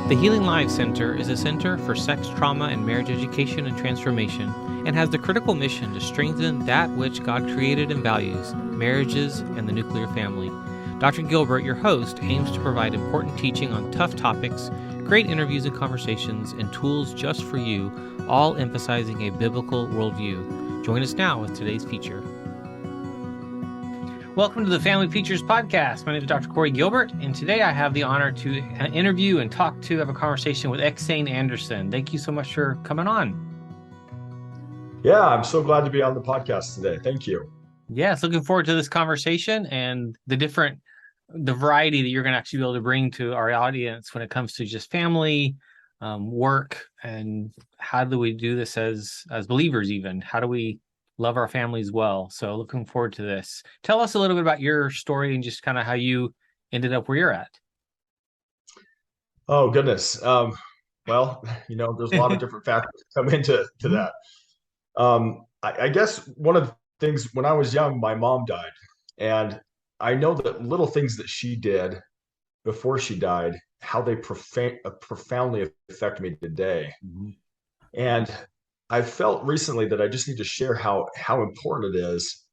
The Healing Lives Center is a center for sex trauma and marriage education and transformation, and has the critical mission to strengthen that which God created and values, marriages and the nuclear family. Dr. Gilbert, your host, aims to provide important teaching on tough topics, great interviews and conversations, and tools just for you, all emphasizing a biblical worldview. Join us now with today's feature. Welcome to the Family Features Podcast. My name is Dr. Corey Gilbert, and today I have the honor to interview and have a conversation with Eksayn Anderson. Thank you so much for coming on. Yeah, I'm so glad to be on the podcast today. Thank you. Yes, looking forward to this conversation and the variety that you're going to actually be able to bring to our audience when it comes to just family, work, and how do we do this as believers even? How do we love our families well? So looking forward to this. Tell us a little bit about your story and just kind of how you ended up where you're at. Oh, goodness. Well, there's a lot of different factors that come into that. I guess one of the things when I was young, my mom died. And I know that little things that she did before she died, how they profoundly affect me today. Mm-hmm. And I felt recently that I just need to share how important it is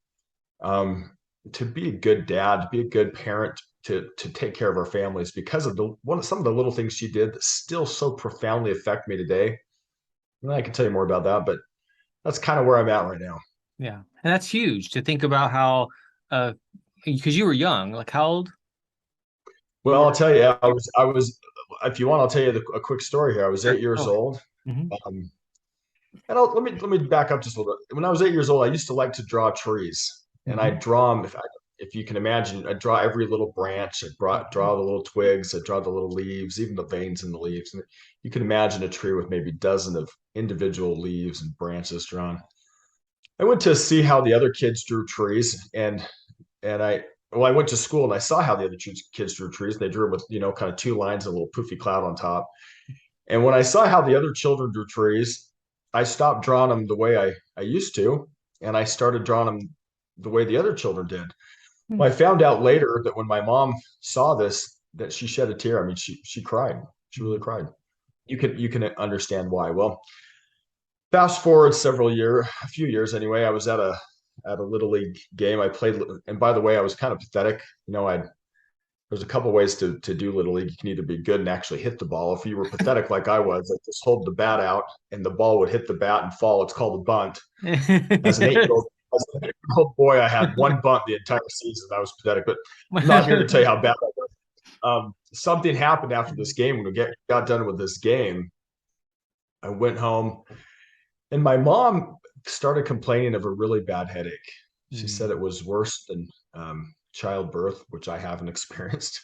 um, to be a good dad, to be a good parent, to take care of our families because of some of the little things she did that still so profoundly affect me today. And I can tell you more about that, but that's kind of where I'm at right now. Yeah. And that's huge to think about how, because you were young, like how old? You Well, I'll were. tell you, if you want, I'll tell you a quick story here. I was Sure. 8 years Oh. old. Mm-hmm. Um, and let me back up just a little bit. When I was 8 years old, I used to like to draw trees, and Mm-hmm. I'd draw them. If you can imagine, I'd draw every little branch. Draw the little twigs. I'd draw the little leaves, even the veins in the leaves. And you can imagine a tree with maybe a dozen of individual leaves and branches drawn. I went to see how the other kids drew trees, and I went to school and I saw how the other kids drew trees. They drew with kind of two lines, a little poofy cloud on top. And when I saw how the other children drew trees, I stopped drawing them the way I used to, and I started drawing them the way the other children did. Well, I found out later that when my mom saw this, that she shed a tear. I mean, she cried. She really cried. You can understand why. Well, fast forward a few years anyway. I was at a little league game. I played, and by the way, I was kind of pathetic. There's a couple ways to do little league. You can either be good and actually hit the ball. If you were pathetic like I was, like just hold the bat out and the ball would hit the bat and fall. It's called a bunt. As an 8-year-old, as an 8-year-old boy, I had one bunt the entire season. I was pathetic, but I'm not here to tell you how bad I was. Something happened after this game. When we got done with this game, I went home and my mom started complaining of a really bad headache. She said it was worse than childbirth, which I haven't experienced.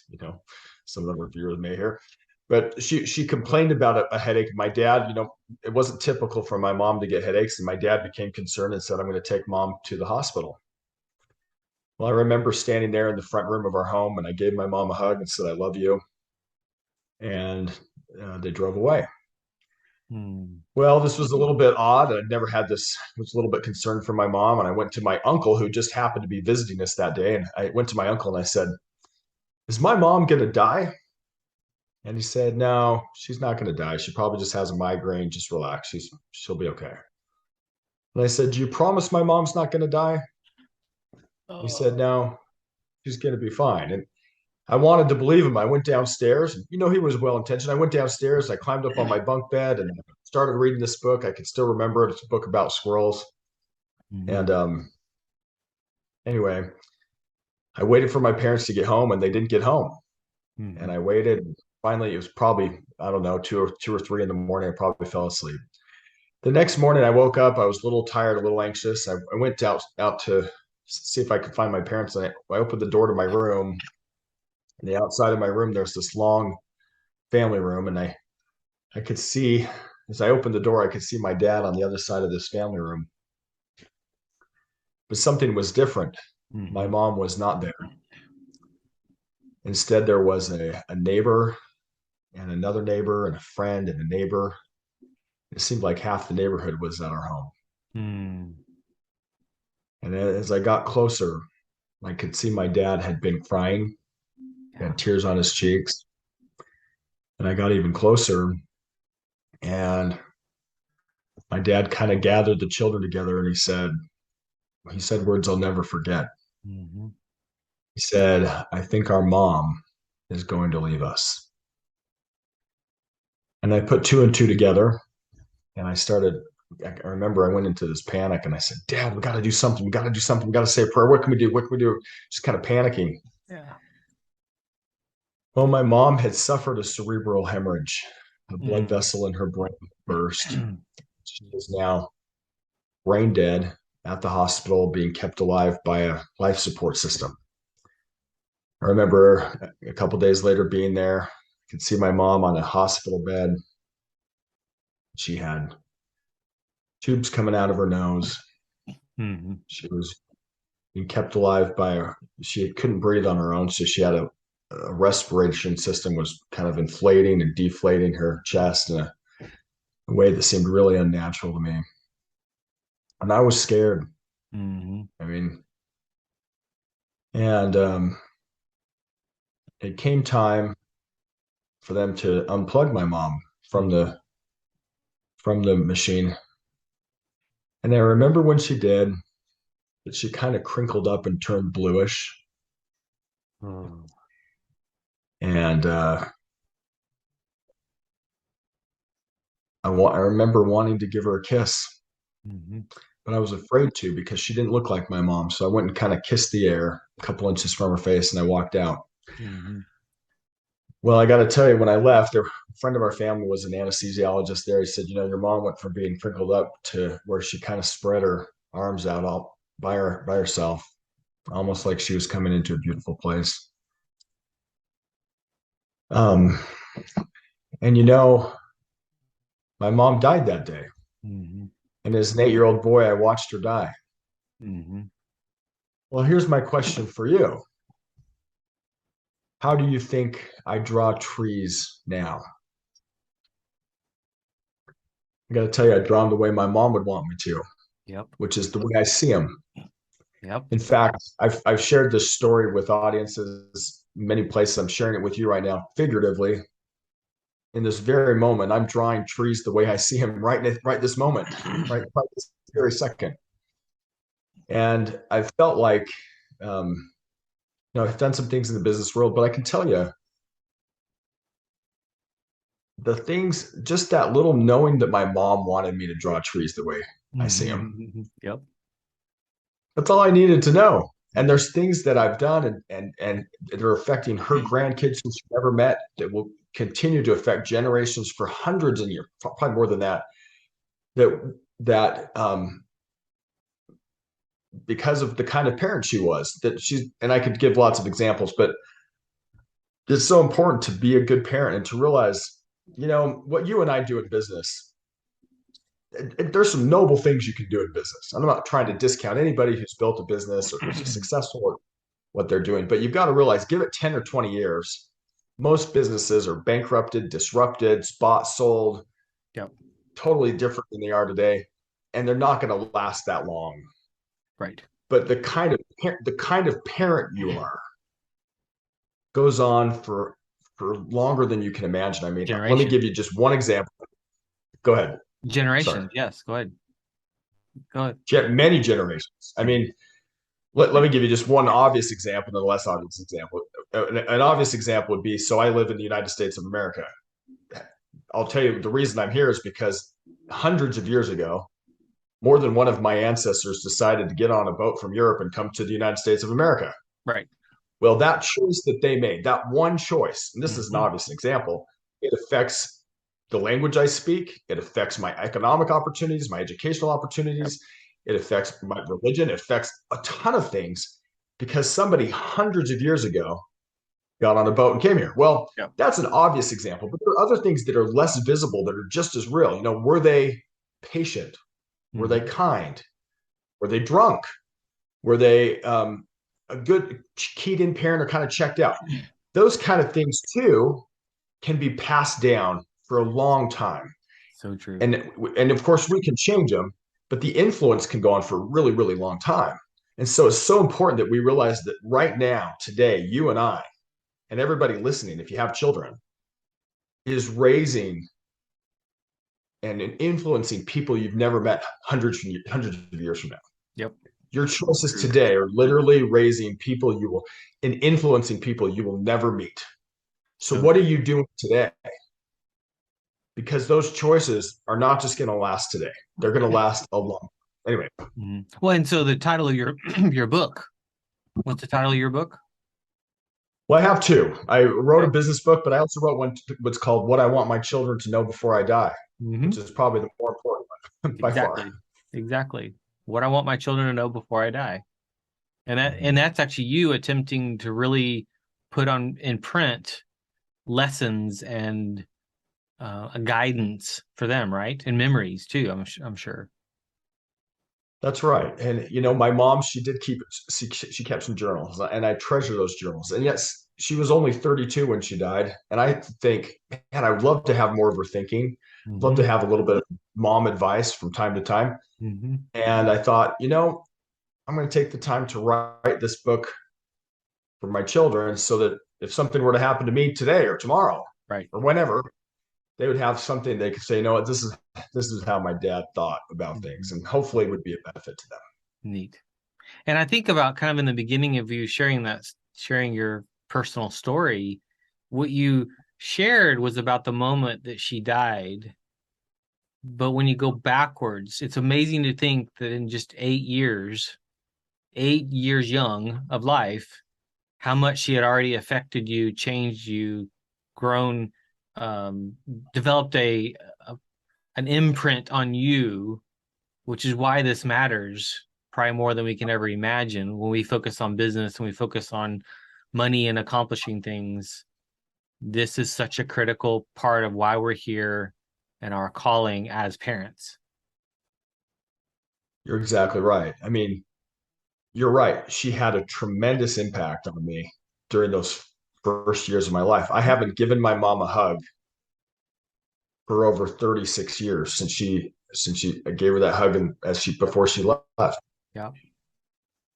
Some of the reviewers may hear, but she complained about a headache. My dad, it wasn't typical for my mom to get headaches, and my dad became concerned and said, "I'm going to take mom to the hospital." Well, I remember standing there in the front room of our home, and I gave my mom a hug and said, "I love you," and they drove away. Hmm. Well, this was a little bit odd. I'd never had this. I was a little bit concerned for my mom, and I went to my uncle who just happened to be visiting us that day. And I went to my uncle and I said, "Is my mom going to die?" And he said, "No, she's not going to die. She probably just has a migraine. Just relax. She'll be okay." And I said, "Do you promise my mom's not going to die?" He said, Oh. "No, she's going to be fine." And I wanted to believe him. I went downstairs, and he was well intentioned. I went downstairs. I climbed up on my bunk bed and started reading this book. I could still remember it. It's a book about squirrels. Mhm. And anyway, I waited for my parents to get home, and they didn't get home. And Mhm. I waited. Finally, it was probably, I don't know, two or three in the morning. I probably fell asleep. The next morning, I woke up. I was a little tired, a little anxious. I went out to see if I could find my parents. And I opened the door to my room. And the outside of my room, there's this long family room, and I could see as I opened the door, I could see my dad on the other side of this family room. But something was different. My Mhm. mom was not there. Instead, there was a neighbor and another neighbor and a friend and a neighbor. It seemed like half the neighborhood was at our home. Mhm. And as I got closer, I could see my dad had been crying, he Yeah. had tears on his cheeks. And I got even closer, and my dad kind of gathered the children together, and he said words I'll never forget. Mm-hmm. He said, "I think our mom is going to leave us." And I put two and two together, and I remember I went into this panic, and I said, "Dad, we got to do something. We got to do something. We got to say a prayer. What can we do? What can we do?" Just kind of panicking. Yeah. Well, my mom had suffered a cerebral hemorrhage. A blood Mm. vessel in her brain burst. She is now brain dead at the hospital, being kept alive by a life support system. I remember a couple days later being there. I could see my mom on a hospital bed. She had tubes coming out of her nose. Mm-hmm. She was being kept alive by she couldn't breathe on her own, so she had a respiration system was kind of inflating and deflating her chest in a way that seemed really unnatural to me. And I was scared. Mm-hmm. I mean, and it came time for them to unplug my mom from the machine. And I remember when she did, that she kind of crinkled up and turned bluish. Oh. And I remember wanting to give her a kiss, Mm-hmm. but I was afraid to because she didn't look like my mom. So I went and kind of kissed the air a couple inches from her face, and I walked out. Mm-hmm. Well, I got to tell you, when I left, a friend of our family was an anesthesiologist there. He said, your mom went from being crinkled up to where she kind of spread her arms out all by herself, almost like she was coming into a beautiful place. Um, and my mom died that day. Mm-hmm. And as an 8-year-old boy, I watched her die. Mm-hmm. Well, here's my question for you. How do you think I draw trees now? I got to tell you, I draw them the way my mom would want me to, Yep. which is the way I see them. Yep. In fact, I've shared this story with audiences many places. I'm sharing it with you right now, figuratively. In this very moment, I'm drawing trees the way I see them right this moment, right this very second. And I felt like, I've done some things in the business world, but I can tell you, the things, just that little knowing that my mom wanted me to draw trees the way I see them. Mm-hmm. Yep. That's all I needed to know. And there's things that I've done and that are affecting her grandkids who she never met, that will continue to affect generations for hundreds of years, probably more than that. That because of the kind of parent she was, and I could give lots of examples, but it's so important to be a good parent and to realize, what you and I do in business. There's some noble things you can do in business. I'm not trying to discount anybody who's built a business or who's successful or what they're doing, but you've got to realize, give it 10 or 20 years, most businesses are bankrupted, disrupted, spot sold, Yep. totally different than they are today, and they're not going to last that long. Right. But the kind of parent you are goes on for longer than you can imagine. I mean, let me give you just one example. Go ahead. Generations. Sorry. Yes. Go ahead. Many generations. I mean, let me give you just one obvious example and a less obvious example. An obvious example would be, so I live in the United States of America. I'll tell you the reason I'm here is because hundreds of years ago, more than one of my ancestors decided to get on a boat from Europe and come to the United States of America. Right. Well, that choice that they made, that one choice, and this is an obvious example, it affects the language I speak. It affects my economic opportunities, my educational opportunities. Yep. It affects my religion. It affects a ton of things because somebody hundreds of years ago got on a boat and came here. Well, yep. That's an obvious example, but there are other things that are less visible that are just as real. Were they patient? Were they kind? Were they drunk? Were they a good keyed in parent or kind of checked out? Those kind of things too can be passed down for a long time. So true. And of course we can change them, but the influence can go on for a really, really long time. And so it's so important that we realize that right now, today, you and I, and everybody listening, if you have children, is raising and influencing people you've never met hundreds of years from now. Yep. Your choices today are literally raising people you will and influencing people you will never meet. So what are you doing today? Because those choices are not just going to last today. They're going to last a long. Anyway. Well, and so the title of your your book, what's the title of your book? Well, I have two. I wrote a business book, but I also wrote one what's called What I Want My Children to Know Before I Die, which is probably the more important one by far. Exactly. What I want my children to know before I die. And that's actually you attempting to really put on in print lessons and a guidance for them, right? And memories too, I'm sure. That's right. And my mom, she kept some journals, and I treasure those journals. And yes, she was only 32 when she died. And I think, man, I would love to have more of her thinking. I'd love to have a little bit of mom advice from time to time. And I thought, I'm going to take the time to write this book for my children so that if something were to happen to me today or tomorrow, right, or whenever, they would have something they could say, this is how my dad thought about things, and hopefully it would be a benefit to them. Neat. And I think about kind of in the beginning of you sharing your personal story, what you shared was about the moment that she died. But when you go backwards, it's amazing to think that in just 8 years young of life, how much she had already affected you, changed you, grown, developed an imprint on you, which is why this matters probably more than we can ever imagine when we focus on business and we focus on money and accomplishing things. This is such a critical part of why we're here and our calling as parents. You're exactly right. I mean, you're right. She had a tremendous impact on me during those first years of my life. I haven't given my mom a hug for over 36 years I gave her that hug before she left. Yeah.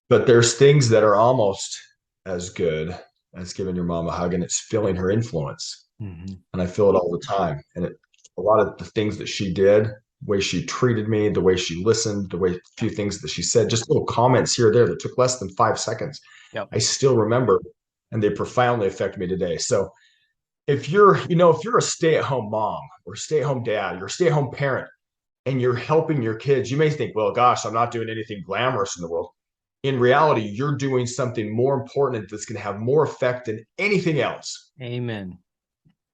But there's things that are almost as good as giving your mom a hug, and it's feeling her influence. And I feel it all the time. And a lot of the things that she did, the way she treated me, the way she listened, few things that she said, just little comments here or there that took less than 5 seconds. Yep. I still remember, and they profoundly affect me today. So if you're a stay-at-home mom or stay-at-home dad, you're a stay-at-home parent, and you're helping your kids, you may think, well, gosh, I'm not doing anything glamorous in the world. In reality, you're doing something more important that's going to have more effect than anything else. Amen.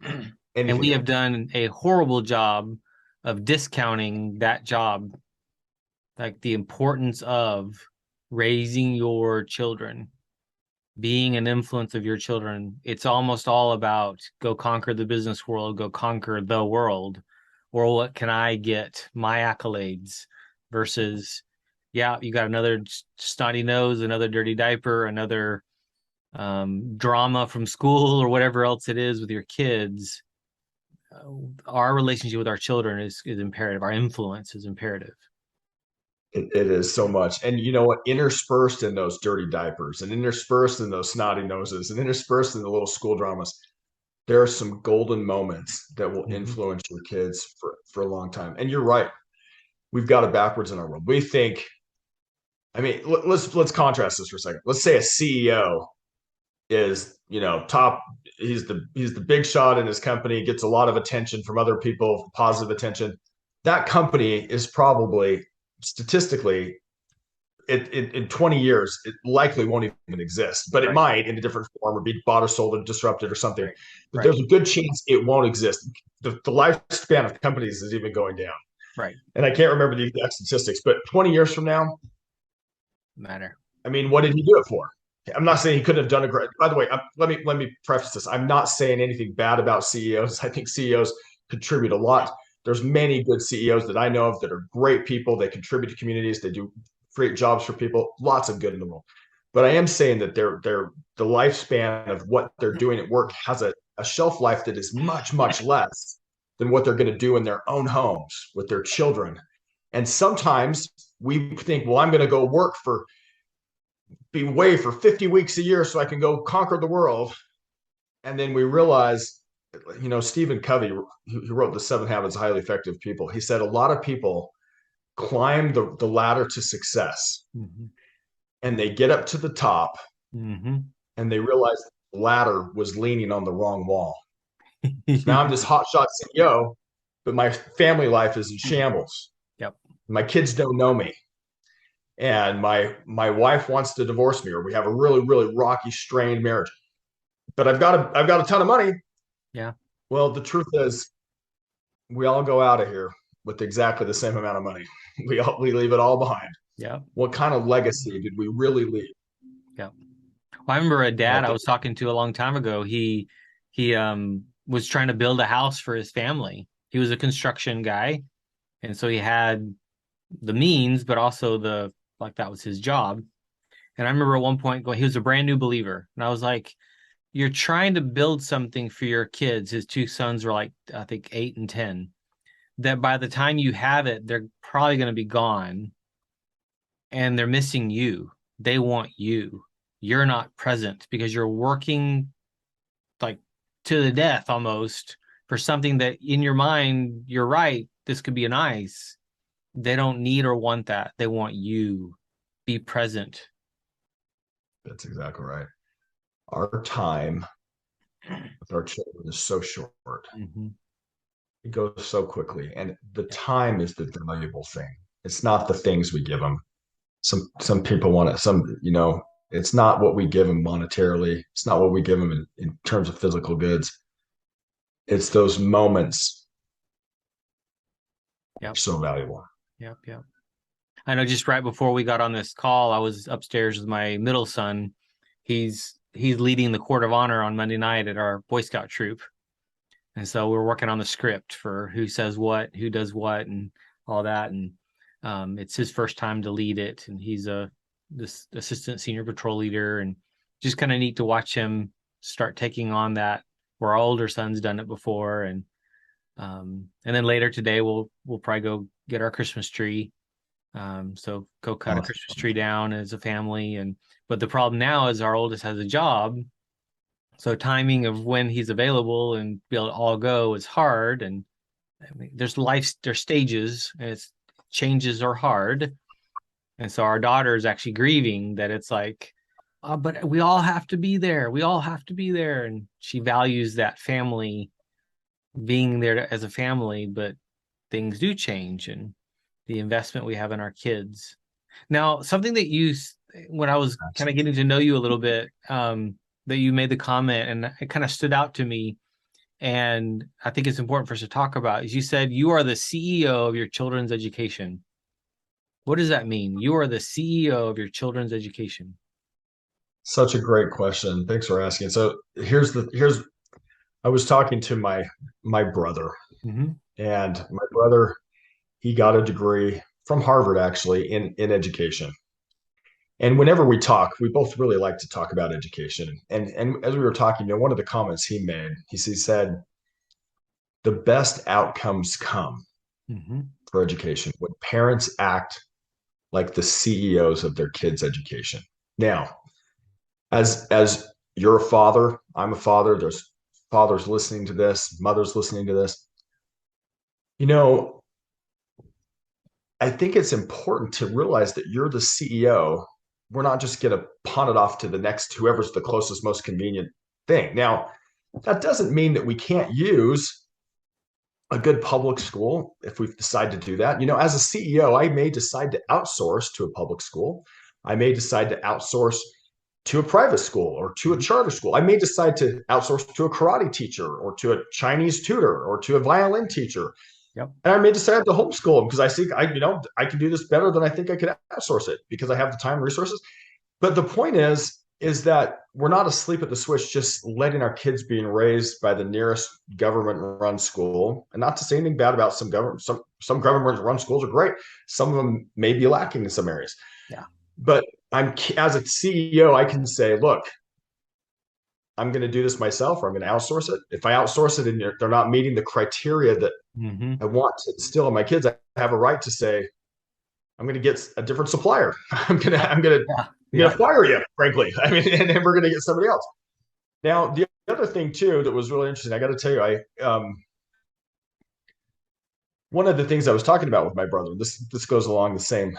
And we have done a horrible job of discounting that job, like the importance of raising your children, being an influence of your children. It's almost all about go conquer the business world, go conquer the world, or what can I get, my accolades, versus, yeah, you got another snotty nose, another dirty diaper, another drama from school or whatever else it is with your kids. Our relationship with our children is imperative. Our influence is imperative. It is so much. And you know what? Interspersed in those dirty diapers and interspersed in those snotty noses and interspersed in the little school dramas, there are some golden moments that will influence your kids for a long time. And you're right. We've got it backwards in our world. We think, I mean, let's contrast this for a second. Let's say a CEO is, top, he's the big shot in his company, gets a lot of attention from other people, positive attention. That company is probably statistically in 20 years, it likely won't even exist, but it might in a different form or be bought or sold or disrupted or something. But there's a good chance it won't exist. The lifespan of companies is even going down. Right. And I can't remember the exact statistics, but 20 years from now, matter. I mean, what did he do it for? I'm not saying he couldn't have done a great. By the way, let me preface this. I'm not saying anything bad about CEOs. I think CEOs contribute a lot. There's many good CEOs that I know of that are great people. They contribute to communities. They do great jobs for people. Lots of good in the world. But I am saying that the lifespan of what they're doing at work has a shelf life that is much, much less than what they're going to do in their own homes with their children. And sometimes we think, well, I'm going to go be away for 50 weeks a year so I can go conquer the world. And then we realize Stephen Covey, who wrote The 7 Habits of Highly Effective People, he said a lot of people climb the ladder to success, and they get up to the top, and they realize the ladder was leaning on the wrong wall. So now I'm this hotshot CEO, but my family life is in shambles. Yep. My kids don't know me, and my wife wants to divorce me, or we have a really, really rocky, strained marriage. But I've got a ton of money. Yeah. Well, the truth is, we all go out of here with exactly the same amount of money. We leave it all behind. Yeah. What kind of legacy did we really leave? Yeah. Well, I remember a dad I was talking to a long time ago. He was trying to build a house for his family. He was a construction guy, and so he had the means, but also that was his job. And I remember at one point he was a brand new believer, and I was like, "You're trying to build something for your kids." His two sons were like, I think 8 and 10. That by the time you have it, they're probably going to be gone, and they're missing you. They want you. You're not present because you're working like to the death almost for something that in your mind, you're right, this could be nice. They don't need or want that. They want you. Be present. That's exactly right. Our time with our children is so short. It goes so quickly, and the time is the valuable thing. It's not the things we give them. Some people want it. It's not what we give them monetarily. It's not what we give them in terms of physical goods. It's those moments. Yep. So valuable. Yep. I know just right before we got on this call, I was upstairs with my middle son. He's leading the court of honor on Monday night at our Boy Scout troop. And so we're working on the script for who says what, who does what, and all that. And it's his first time to lead it. And he's this assistant senior patrol leader, and just kind of neat to watch him start taking on that, where our older son's done it before. And then later today, we'll probably go get our Christmas tree. So go cut a Christmas tree down as a family. But the problem now is our oldest has a job. So timing of when he's available and be able to all go is hard. And I mean, there's stages, and changes are hard. And so our daughter is actually grieving that it's like, but we all have to be there. We all have to be there. And she values that family being there as a family, but things do change, and the investment we have in our kids. Now, something that when I was kind of getting to know you a little bit, that you made the comment, and it kind of stood out to me, and I think it's important for us to talk about, is you said you are the CEO of your children's education. What does that mean? You are the CEO of your children's education. Such a great question. Thanks for asking. So I was talking to my brother, and my brother, he got a degree from Harvard, actually, in education. And whenever we talk, we both really like to talk about education. And as we were talking, one of the comments he made, he said, the best outcomes come for education when parents act like the CEOs of their kids' education. Now, as you're a father, I'm a father, there's fathers listening to this, mothers listening to this. I think it's important to realize that you're the CEO. We're not just going to pawn it off to the next, whoever's the closest, most convenient thing. Now, that doesn't mean that we can't use a good public school if we decide to do that. As a CEO, I may decide to outsource to a public school. I may decide to outsource to a private school or to a charter school. I may decide to outsource to a karate teacher or to a Chinese tutor or to a violin teacher. Yep. And I may decide to homeschool them because I think I can do this better than I think I could outsource it because I have the time and resources. But the point is that we're not asleep at the switch, just letting our kids being raised by the nearest government-run school. And not to say anything bad about some government-run schools are great. Some of them may be lacking in some areas. Yeah. But as a CEO, I can say, look, I'm going to do this myself, or I'm going to outsource it. If I outsource it and they're not meeting the criteria that I want to instill in my kids, I have a right to say, I'm going to get a different supplier. I'm going to fire you, frankly. I mean, and then we're going to get somebody else. Now, the The other thing too that was really interesting, I got to tell you, one of the things I was talking about with my brother, this goes along the same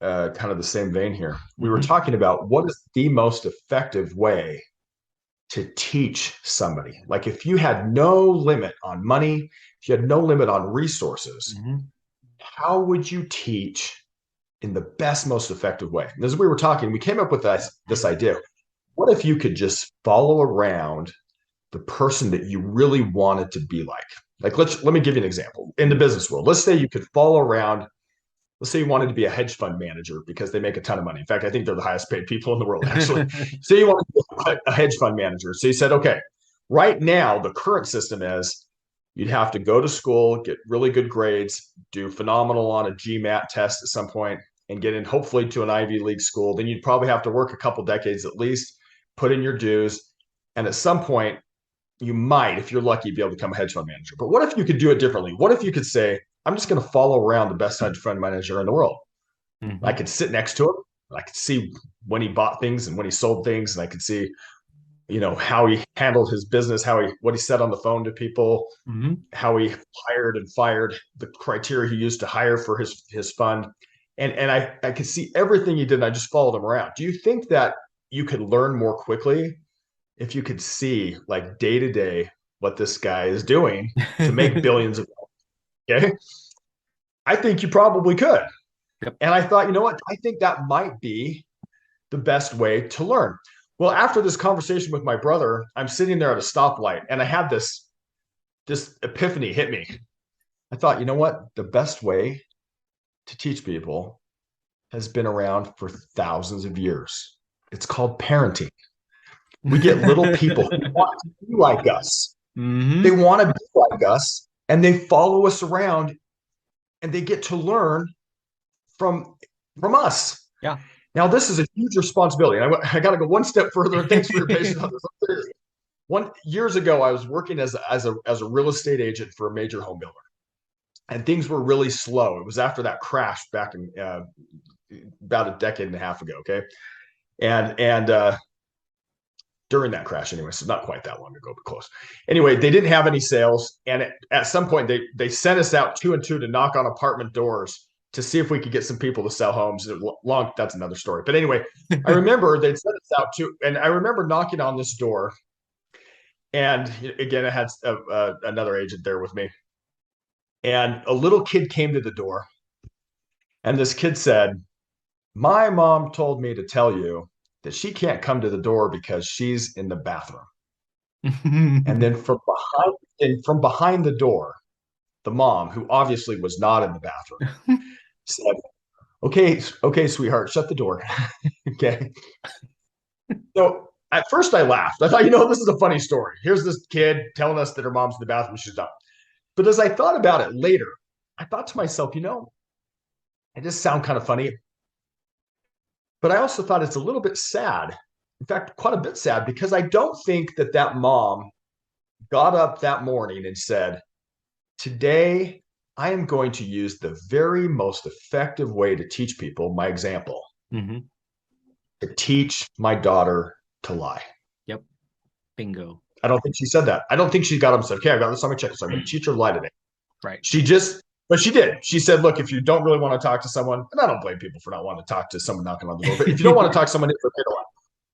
kind of the same vein here. We were talking about what is the most effective way to teach somebody. Like if you had no limit on money, if you had no limit on resources, how would you teach in the best, most effective way? And as we were talking, we came up with this idea. What if you could just follow around the person that you really wanted to be like? Like, let me give you an example. In the business world, let's say you could follow around, let's say you wanted to be a hedge fund manager because they make a ton of money. In fact, I think they're the highest paid people in the world, actually. So you want to be a hedge fund manager. So you said, okay, right now, the current system is you'd have to go to school, get really good grades, do phenomenal on a GMAT test at some point, and get in hopefully to an Ivy League school. Then you'd probably have to work a couple decades at least, put in your dues. And at some point, you might, if you're lucky, be able to become a hedge fund manager. But what if you could do it differently? What if you could say, I'm just going to follow around the best hedge fund manager in the world? I could sit next to him. I could see when he bought things and when he sold things. And I could see, how he handled his business, what he said on the phone to people, how he hired and fired, the criteria he used to hire for his fund. And I could see everything he did. And I just followed him around. Do you think that you could learn more quickly if you could see like day to day what this guy is doing to make billions of dollars? Okay. I think you probably could. Yep. And I thought, you know what? I think that might be the best way to learn. Well, after this conversation with my brother, I'm sitting there at a stoplight and I had this epiphany hit me. I thought, you know what? The best way to teach people has been around for thousands of years. It's called parenting. We get little people who want to be like us. They want to be like us and they follow us around and they get to learn from us. Yeah. Now, this is a huge responsibility. And I got to go one step further. And thanks for your patience on this. Years ago, I was working as a real estate agent for a major home builder. And things were really slow. It was after that crash back in about a decade and a half ago. Okay. And during that crash anyway, so not quite that long ago, but close. Anyway, they didn't have any sales. And at some point, they sent us out 2 and 2 to knock on apartment doors to see if we could get some people to sell homes. That's another story. But anyway, I remember they'd sent us out and I remember knocking on this door. And again, I had another agent there with me. And a little kid came to the door. And this kid said, my mom told me to tell you that she can't come to the door because she's in the bathroom. And then from behind the door, the mom, who obviously was not in the bathroom, said, okay, sweetheart, shut the door. Okay. So at first I laughed. I thought, this is a funny story. Here's this kid telling us that her mom's in the bathroom, she's not. But as I thought about it later, I thought to myself, I just sound kind of funny. But I also thought it's a little bit sad. In fact, quite a bit sad, because I don't think that mom got up that morning and said, today I am going to use the very most effective way to teach people, my example, to teach my daughter to lie. Yep. Bingo. I don't think she said that. I don't think she got up and said, okay, I got this on my checklist. So I'm going to teach her to lie today. Right. But she did. She said, look, if you don't really want to talk to someone, and I don't blame people for not wanting to talk to someone knocking on the door, but if you don't want to talk to someone, it's okay to lie.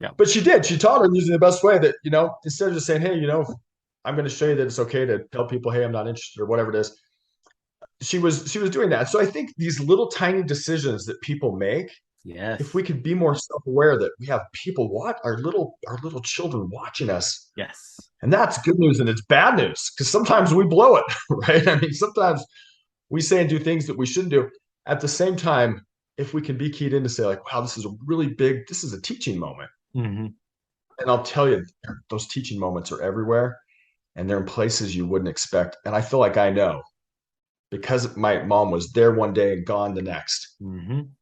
Yeah. But she did. She taught her using the best way that, instead of just saying, hey, I'm going to show you that it's okay to tell people, hey, I'm not interested or whatever it is. She was doing that. So I think these little tiny decisions that people make, yes, if we could be more self-aware that we have people our little children watching us. Yes. And that's good news and it's bad news because sometimes we blow it, right? I mean, sometimes we say and do things that we shouldn't do. At the same time, if we can be keyed in to say like, wow, this is a teaching moment. And I'll tell you, those teaching moments are everywhere and they're in places you wouldn't expect. And I feel like I know because my mom was there one day and gone the next.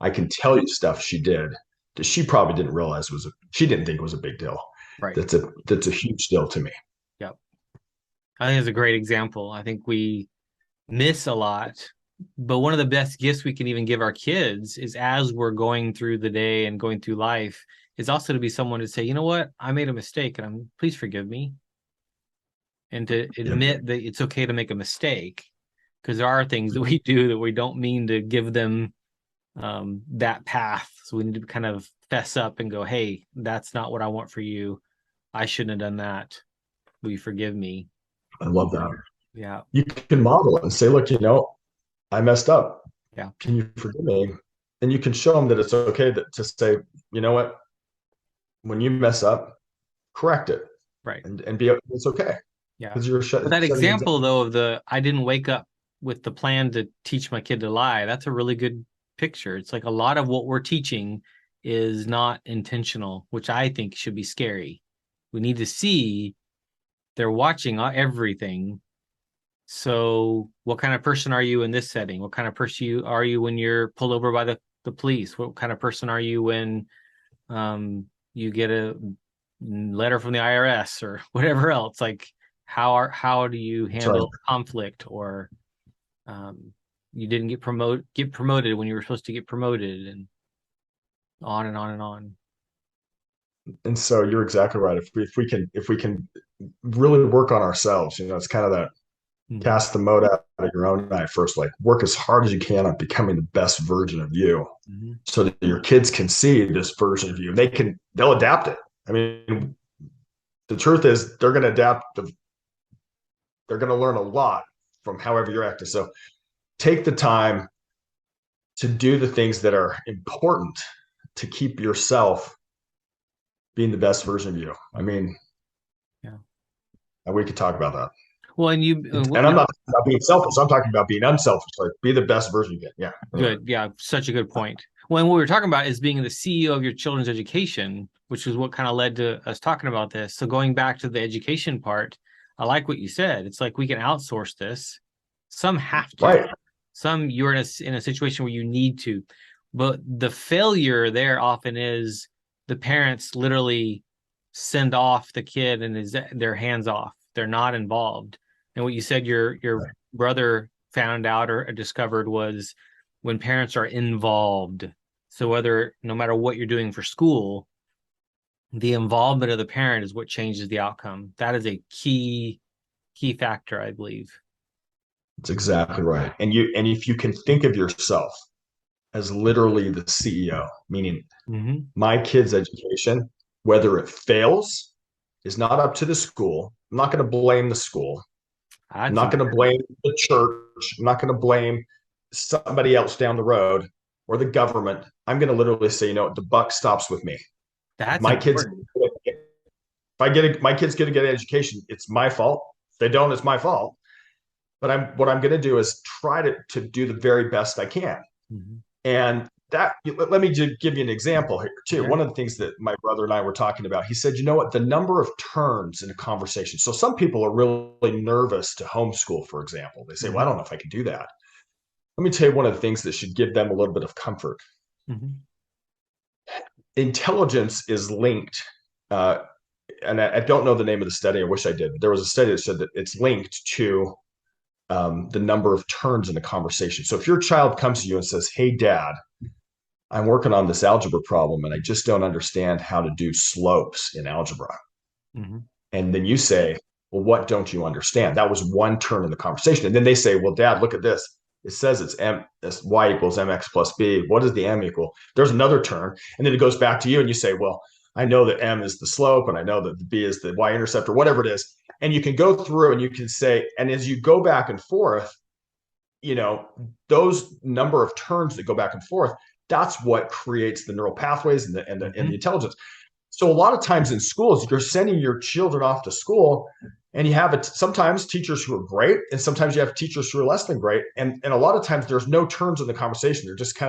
I can tell you stuff she did that she probably didn't realize she didn't think it was a big deal. Right. That's a huge deal to me. Yep. I think it's a great example. I think we miss a lot, but one of the best gifts we can even give our kids is as we're going through the day and going through life is also to be someone to say, you know what, I made a mistake and please forgive me. and to admit that it's okay to make a mistake, because there are things that we do that we don't mean to give them that path. So we need to kind of fess up and go, hey, that's not what I want for you. I shouldn't have done that. Will you forgive me? I love that. Yeah. You can model it and say, look, I messed up. Yeah. Can you forgive me? And you can show them that it's okay to say, you know what, when you mess up, correct it. Right. And it's okay. Yeah. Because you're But that example though of I didn't wake up with the plan to teach my kid to lie, that's a really good picture. It's like a lot of what we're teaching is not intentional, which I think should be scary. We need to see they're watching everything. So what kind of person are you in this setting? What kind of person are you when you're pulled over by the police? What kind of person are you when you get a letter from the IRS or whatever else? Like how do you handle conflict, or you didn't get promoted when you were supposed to get promoted, and on and on and on. And so you're exactly right. If we can really work on ourselves, it's kind of that cast the mote out of your own eye first. Like, work as hard as you can on becoming the best version of you, so that your kids can see this version of you. They'll adapt it. I mean, the truth is they're going to adapt. They're going to learn a lot from however you're acting. So take the time to do the things that are important to keep yourself being the best version of you. I mean, yeah, we could talk about that. Well, and I'm not talking about being selfish. I'm talking about being unselfish. Like, be the best version you get. Yeah. Good. Yeah. Such a good point. Well, and what we were talking about is being the CEO of your children's education, which is what kind of led to us talking about this. So going back to the education part, I like what you said. It's like we can outsource this. Some have to. Right. Some you're in a situation where you need to. But the failure there often is the parents literally send off the kid and their hands off. They're not involved. And what you said your brother found out or discovered was when parents are involved. So no matter what you're doing for school, the involvement of the parent is what changes the outcome. That is a key factor, I believe. That's exactly right. And if you can think of yourself as literally the CEO, meaning my kid's education, whether it fails, is not up to the school. I'm not going to blame the school. I'm not going to blame the church. I'm not going to blame somebody else down the road or the government. I'm going to literally say, the buck stops with me. That's my kids. If my kids get a good education, it's my fault. If they don't, it's my fault. But what I'm going to do is try to do the very best I can. And let me just give you an example here too. Yeah. One of the things that my brother and I were talking about, he said, the number of turns in a conversation. So some people are really nervous to homeschool, for example. They say, well, I don't know if I can do that. Let me tell you one of the things that should give them a little bit of comfort. Intelligence is linked, and I don't know the name of the study. I wish I did. But there was a study that said that it's linked to the number of turns in a conversation. So if your child comes to you and says, hey, Dad, I'm working on this algebra problem and I just don't understand how to do slopes in algebra. And then you say, well, what don't you understand? That was one turn in the conversation. And then they say, well, Dad, look at this. It says it's y equals mx plus b. What does the m equal? There's another turn. And then it goes back to you and you say, well, I know that m is the slope and I know that the b is the y-intercept or whatever it is. And you can go through and you can say, and as you go back and forth, those number of turns that go back and forth, that's what creates the neural pathways and the intelligence. So a lot of times in schools, you're sending your children off to school and you have sometimes teachers who are great and sometimes you have teachers who are less than great. And a lot of times there's no turns in the conversation. They're just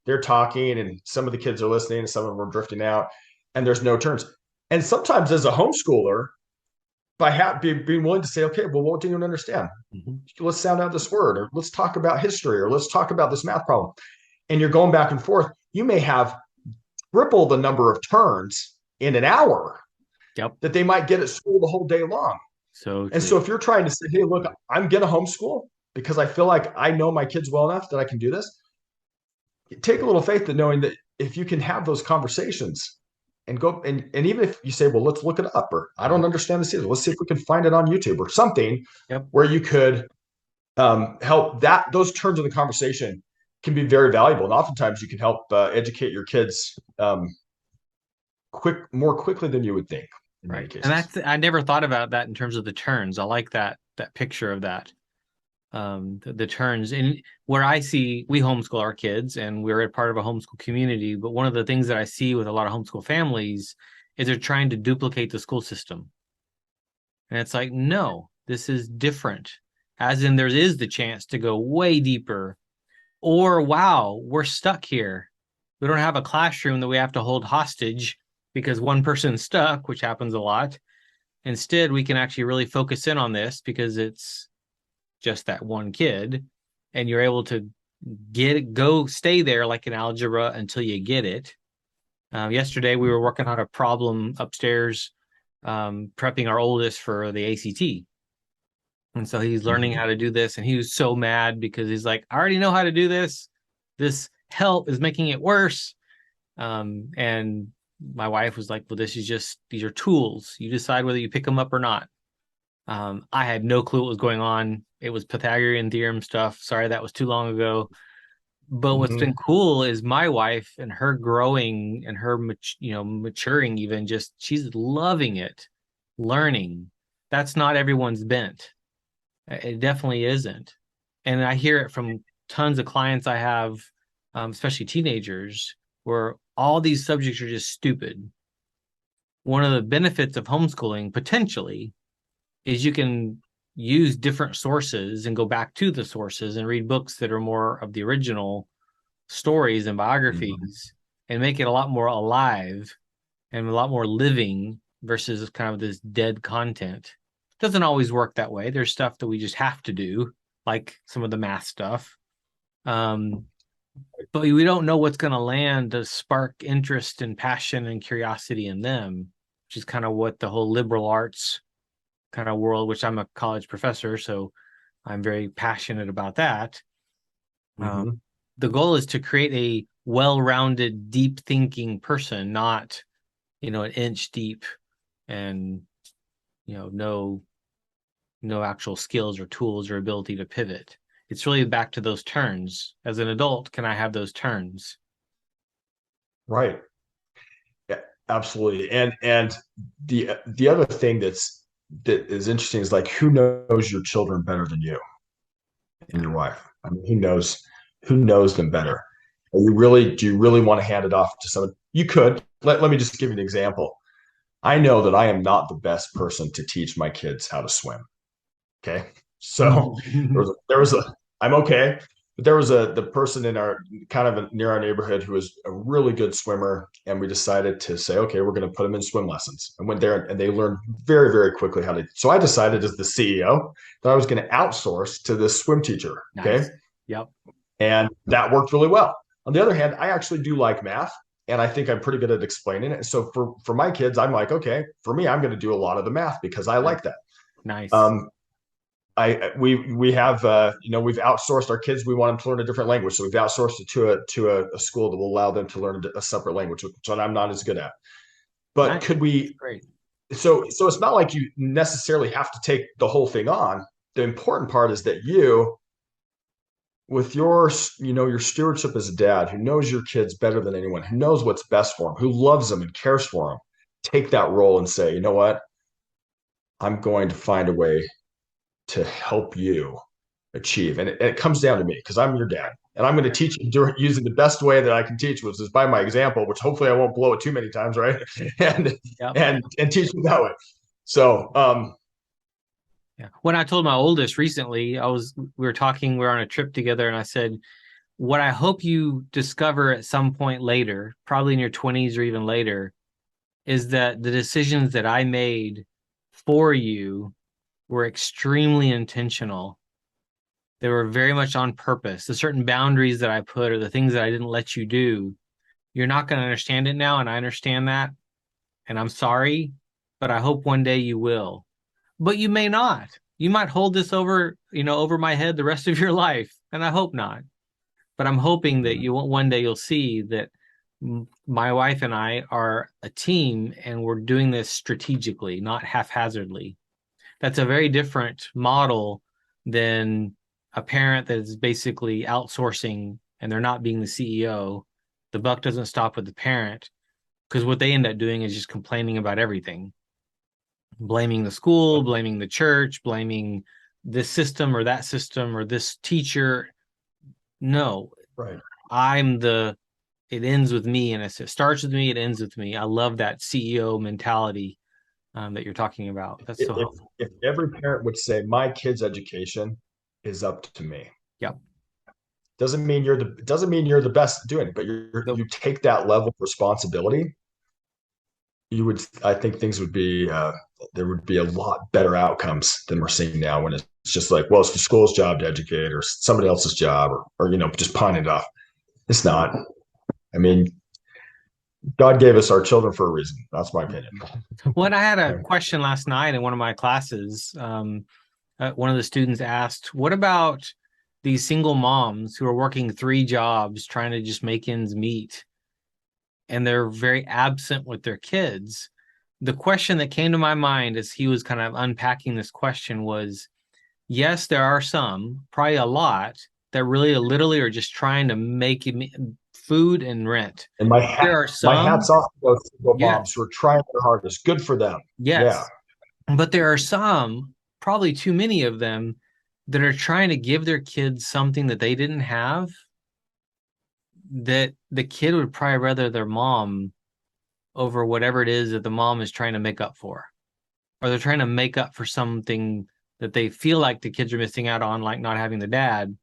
they're talking and some of the kids are listening and some of them are drifting out and there's no turns. And sometimes as a homeschooler, by being willing to say, okay, well, what do you understand? Let's sound out this word, or let's talk about history, or let's talk about this math problem. And you're going back and forth. You may have triple the number of turns in an hour that they might get at school the whole day long. So if you're trying to say, hey, look, I'm going to homeschool because I feel like I know my kids well enough that I can do this. Take a little faith in knowing that if you can have those conversations, and go and even if you say, well, let's look it up, or I don't understand this either. Let's see if we can find it on YouTube or something where you could help that those turns in the conversation can be very valuable. And oftentimes you can help educate your kids more quickly than you would think in many cases. And I never thought about that in terms of the turns. I like that picture of that. The turns, and where I see, we homeschool our kids and we're a part of a homeschool community, but one of the things that I see with a lot of homeschool families is they're trying to duplicate the school system. And it's like, no, this is different. As in, there is the chance to go way deeper, or wow, we're stuck here. We don't have a classroom that we have to hold hostage because one person's stuck, which happens a lot. Instead, we can actually really focus in on this because it's just that one kid, and you're able to stay there like in algebra until you get it. Yesterday we were working on a problem upstairs, prepping our oldest for the ACT, and so he's learning how to do this, and he was so mad because he's like, I already know how to do this help is making it worse. And my wife was like, well, these are tools, you decide whether you pick them up or not. I had no clue what was going on. It was Pythagorean theorem stuff. Sorry, that was too long ago. But what's been cool is my wife and her growing and her, maturing, even just, she's loving it, learning. That's not everyone's bent. It definitely isn't. And I hear it from tons of clients I have, especially teenagers, where all these subjects are just stupid. One of the benefits of homeschooling, potentially, is you can use different sources and go back to the sources and read books that are more of the original stories and biographies and make it a lot more alive and a lot more living versus kind of this dead content. It doesn't always work that way. There's stuff that we just have to do, like some of the math stuff. But we don't know what's going to land to spark interest and passion and curiosity in them, which is kind of what the whole liberal arts kind of world, which I'm a college professor, so I'm very passionate about that. The goal is to create a well-rounded, deep thinking person, not, an inch deep and, no actual skills or tools or ability to pivot. It's really back to those turns. As an adult, can I have those turns? Right. Yeah, absolutely. And the other thing that is interesting is, like, who knows your children better than you and your wife? I mean, who knows them better? Do you really want to hand it off to someone? You could. Let me just give you an example. I know that I am not the best person to teach my kids how to swim. Okay. So I'm okay. But there was the person in our near our neighborhood who was a really good swimmer, and we decided to say, okay, we're going to put them in swim lessons. And went there, and they learned very, very quickly how to. So I decided, as the CEO, that I was going to outsource to this swim teacher. Okay. Nice. Yep. And that worked really well. On the other hand, I actually do like math, and I think I'm pretty good at explaining it. So for my kids, I'm like, okay, for me, I'm going to do a lot of the math because I like that. Nice. We have we've outsourced our kids. We want them to learn a different language, so we've outsourced it to a school that will allow them to learn a separate language, which I'm not as good at. But nice. Could we? Great. So it's not like you necessarily have to take the whole thing on. The important part is that you, with your stewardship as a dad who knows your kids better than anyone, who knows what's best for them, who loves them and cares for them, take that role and say, you know what? I'm going to find a way to help you achieve. And it comes down to me because I'm your dad, and I'm going to teach you using the best way that I can teach, which is by my example, which hopefully I won't blow it too many times. Right. and teach you that way. So, yeah. When I told my oldest recently, we were on a trip together, and I said, what I hope you discover at some point later, probably in your 20s or even later, is that the decisions that I made for you were extremely intentional. They were very much on purpose. The certain boundaries that I put, or the things that I didn't let you do, you're not going to understand it now, and I understand that, and I'm sorry, but I hope one day you will. But you may not. You might hold this over my head the rest of your life, and I hope not. But I'm hoping that one day you'll see that my wife and I are a team, and we're doing this strategically, not haphazardly. That's a very different model than a parent that is basically outsourcing and they're not being the CEO. The buck doesn't stop with the parent, because what they end up doing is just complaining about everything, blaming the school, blaming the church, blaming this system or that system or this teacher. No, Right. It ends with me, and it starts with me, it ends with me. I love that CEO mentality that you're talking about. That's so helpful. If every parent would say, my kid's education is up to me. Yep. Doesn't mean you're the best at doing it, but you take that level of responsibility. I think things would be there would be a lot better outcomes than we're seeing now, when it's just like, well, it's the school's job to educate, or somebody else's job, or just pawn it off. It's not. I mean, God gave us our children for a reason. That's my opinion. Well, I had a question last night in one of my classes. One of the students asked, what about these single moms who are working 3 jobs trying to just make ends meet, and they're very absent with their kids? The question that came to my mind as he was kind of unpacking this question was, yes, there are some, probably a lot, that really literally are just trying to make food and rent. And my hat's off to those single moms who are trying their hardest. Good for them. Yes. Yeah. But there are some, probably too many of them, that are trying to give their kids something that they didn't have, that the kid would probably rather their mom over whatever it is that the mom is trying to make up for. Or they're trying to make up for something that they feel like the kids are missing out on, like not having the dad.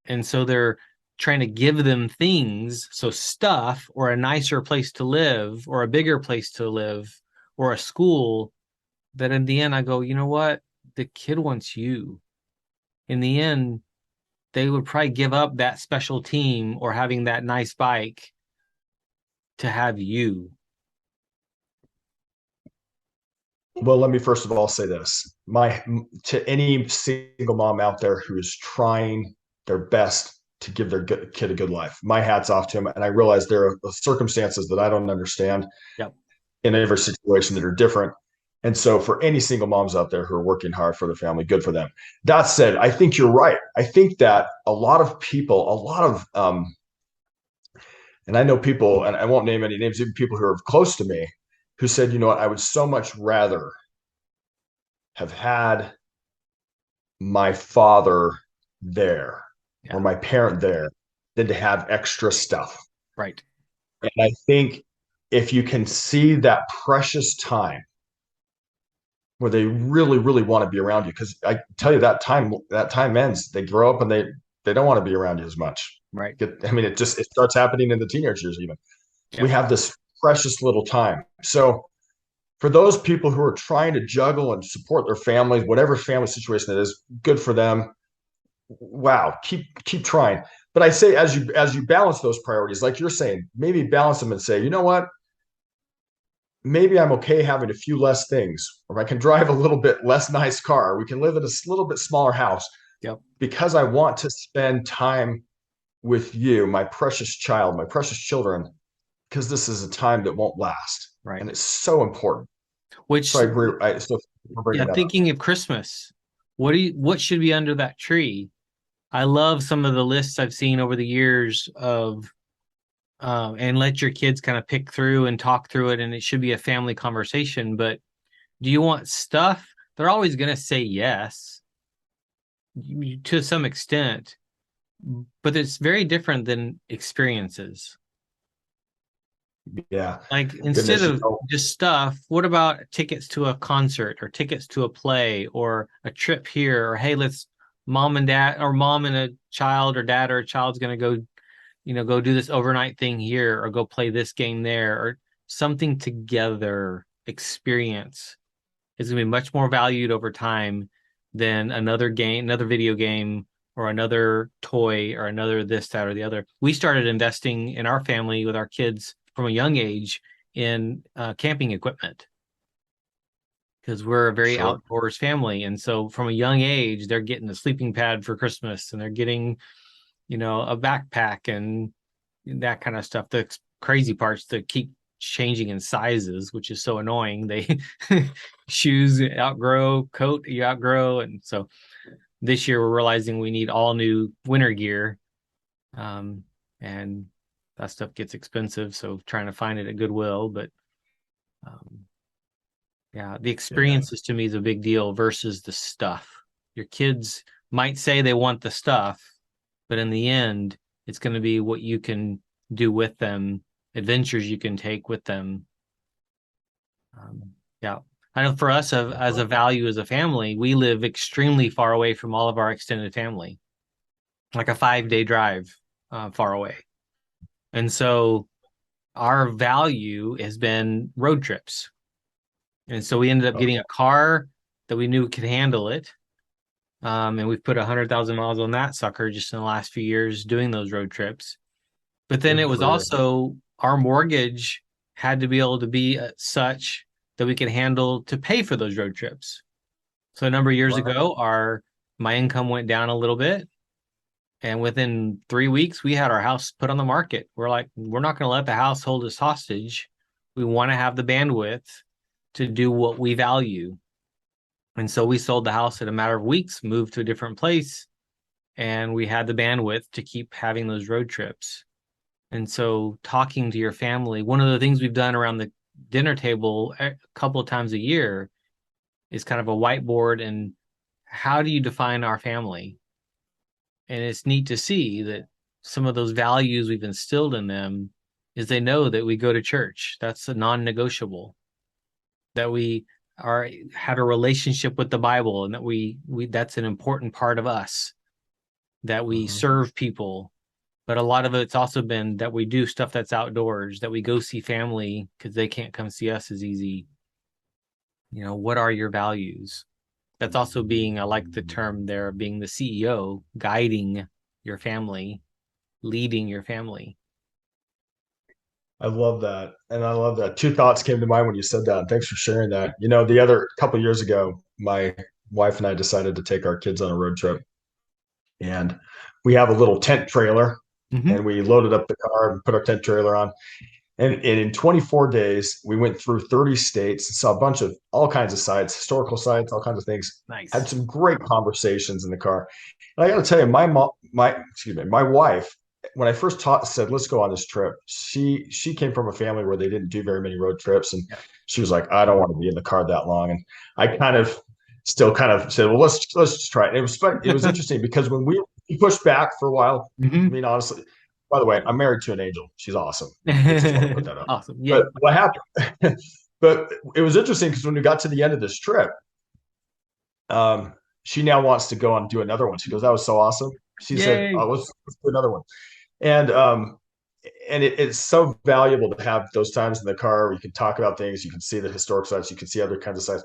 And so they're trying to give them things, so stuff, or a nicer place to live, or a bigger place to live, or a school, that in the end I go, you know what? The kid wants you. In the end, they would probably give up that special team or having that nice bike to have you. Well, let me first of all say this. To any single mom out there who is trying their best to give their kid a good life, my hat's off to them. And I realize there are circumstances that I don't understand in every situation that are different. And so for any single moms out there who are working hard for their family, good for them. That said, I think you're right. I think that a lot of people, and I know people, and I won't name any names, even people who are close to me, who said, you know what, I would so much rather have had my father there or my parent there than to have extra stuff. Right. And I think if you can see that precious time where they really, really want to be around you, because I tell you, that time ends. They grow up and they don't want to be around you as much. Right. It starts happening in the teenage years even. We have this precious little time. So for those people who are trying to juggle and support their families, whatever family situation it is, good for them. Wow, keep trying. But I say, as you balance those priorities, like you're saying, maybe balance them and say, you know what? Maybe I'm okay having a few less things, or I can drive a little bit less nice car. We can live in a little bit smaller house. Because I want to spend time with you, my precious child, my precious children, because this is a time that won't last. Right. And it's so important. So I agree. Thinking of Christmas, what should be under that tree? I love some of the lists I've seen over the years of, and let your kids kind of pick through and talk through it, and it should be a family conversation. But do you want stuff? They're always going to say yes to some extent, but it's very different than experiences. Yeah. Like instead of just stuff, what about tickets to a concert or tickets to a play or a trip here? Or, hey, let's mom and dad, or mom and a child, or dad or a child's going to go do this overnight thing here, or go play this game there, or something together experience is going to be much more valued over time than another video game, or another toy, or another this, that, or the other. We started investing in our family with our kids from a young age in camping equipment, because we're a very outdoors family. And so from a young age, they're getting a sleeping pad for Christmas, and they're getting, a backpack and that kind of stuff. The crazy parts to keep changing in sizes, which is so annoying. They shoes outgrow, coat you outgrow, and so this year we're realizing we need all new winter gear, and that stuff gets expensive. So trying to find it at Goodwill, but yeah, the experiences to me is a big deal versus the stuff. Your kids might say they want the stuff, but in the end, it's going to be what you can do with them, adventures you can take with them. Yeah. I know for us, as a value as a family, we live extremely far away from all of our extended family, like a 5-day drive far away. And so our value has been road trips. And so we ended up getting a car that we knew could handle it. And we've put 100,000 miles on that sucker just in the last few years doing those road trips. But then it was also our mortgage had to be able to be such that we could handle to pay for those road trips. So a number of years ago, my income went down a little bit. And within 3 weeks, we had our house put on the market. We're like, we're not going to let the house hold us hostage. We want to have the bandwidth to do what we value. And so we sold the house in a matter of weeks, moved to a different place, and we had the bandwidth to keep having those road trips. And so talking to your family, one of the things we've done around the dinner table a couple of times a year is kind of a whiteboard and how do you define our family? And it's neat to see that some of those values we've instilled in them is they know that we go to church. That's a non-negotiable. That we have a relationship with the Bible, and that we that's an important part of us. That we serve people, but a lot of it's also been that we do stuff that's outdoors. That we go see family because they can't come see us as easy. You know, what are your values? That's also I like the term there, being the CEO, guiding your family, leading your family. I love that. And I love that. Two thoughts came to mind when you said that. And thanks for sharing that. You know, the other couple of years ago, my wife and I decided to take our kids on a road trip. And we have a little tent trailer, and we loaded up the car and put our tent trailer on. And in 24 days, we went through 30 states and saw a bunch of all kinds of sites, historical sites, all kinds of things. Nice. Had some great conversations in the car. And I got to tell you, my wife, when I first said, let's go on this trip, she came from a family where they didn't do very many road trips. And she was like, I don't want to be in the car that long. And I still said, well, let's just try it. And it was interesting because when we pushed back for a while, I mean, honestly, by the way, I'm married to an angel. She's awesome. Just want to put that up. Awesome. Yeah. But what happened? But it was interesting because when we got to the end of this trip, she now wants to go on and do another one. She goes, that was so awesome. She said, oh, let's do another one. And it's so valuable to have those times in the car where you can talk about things, you can see the historic sites, you can see other kinds of sites.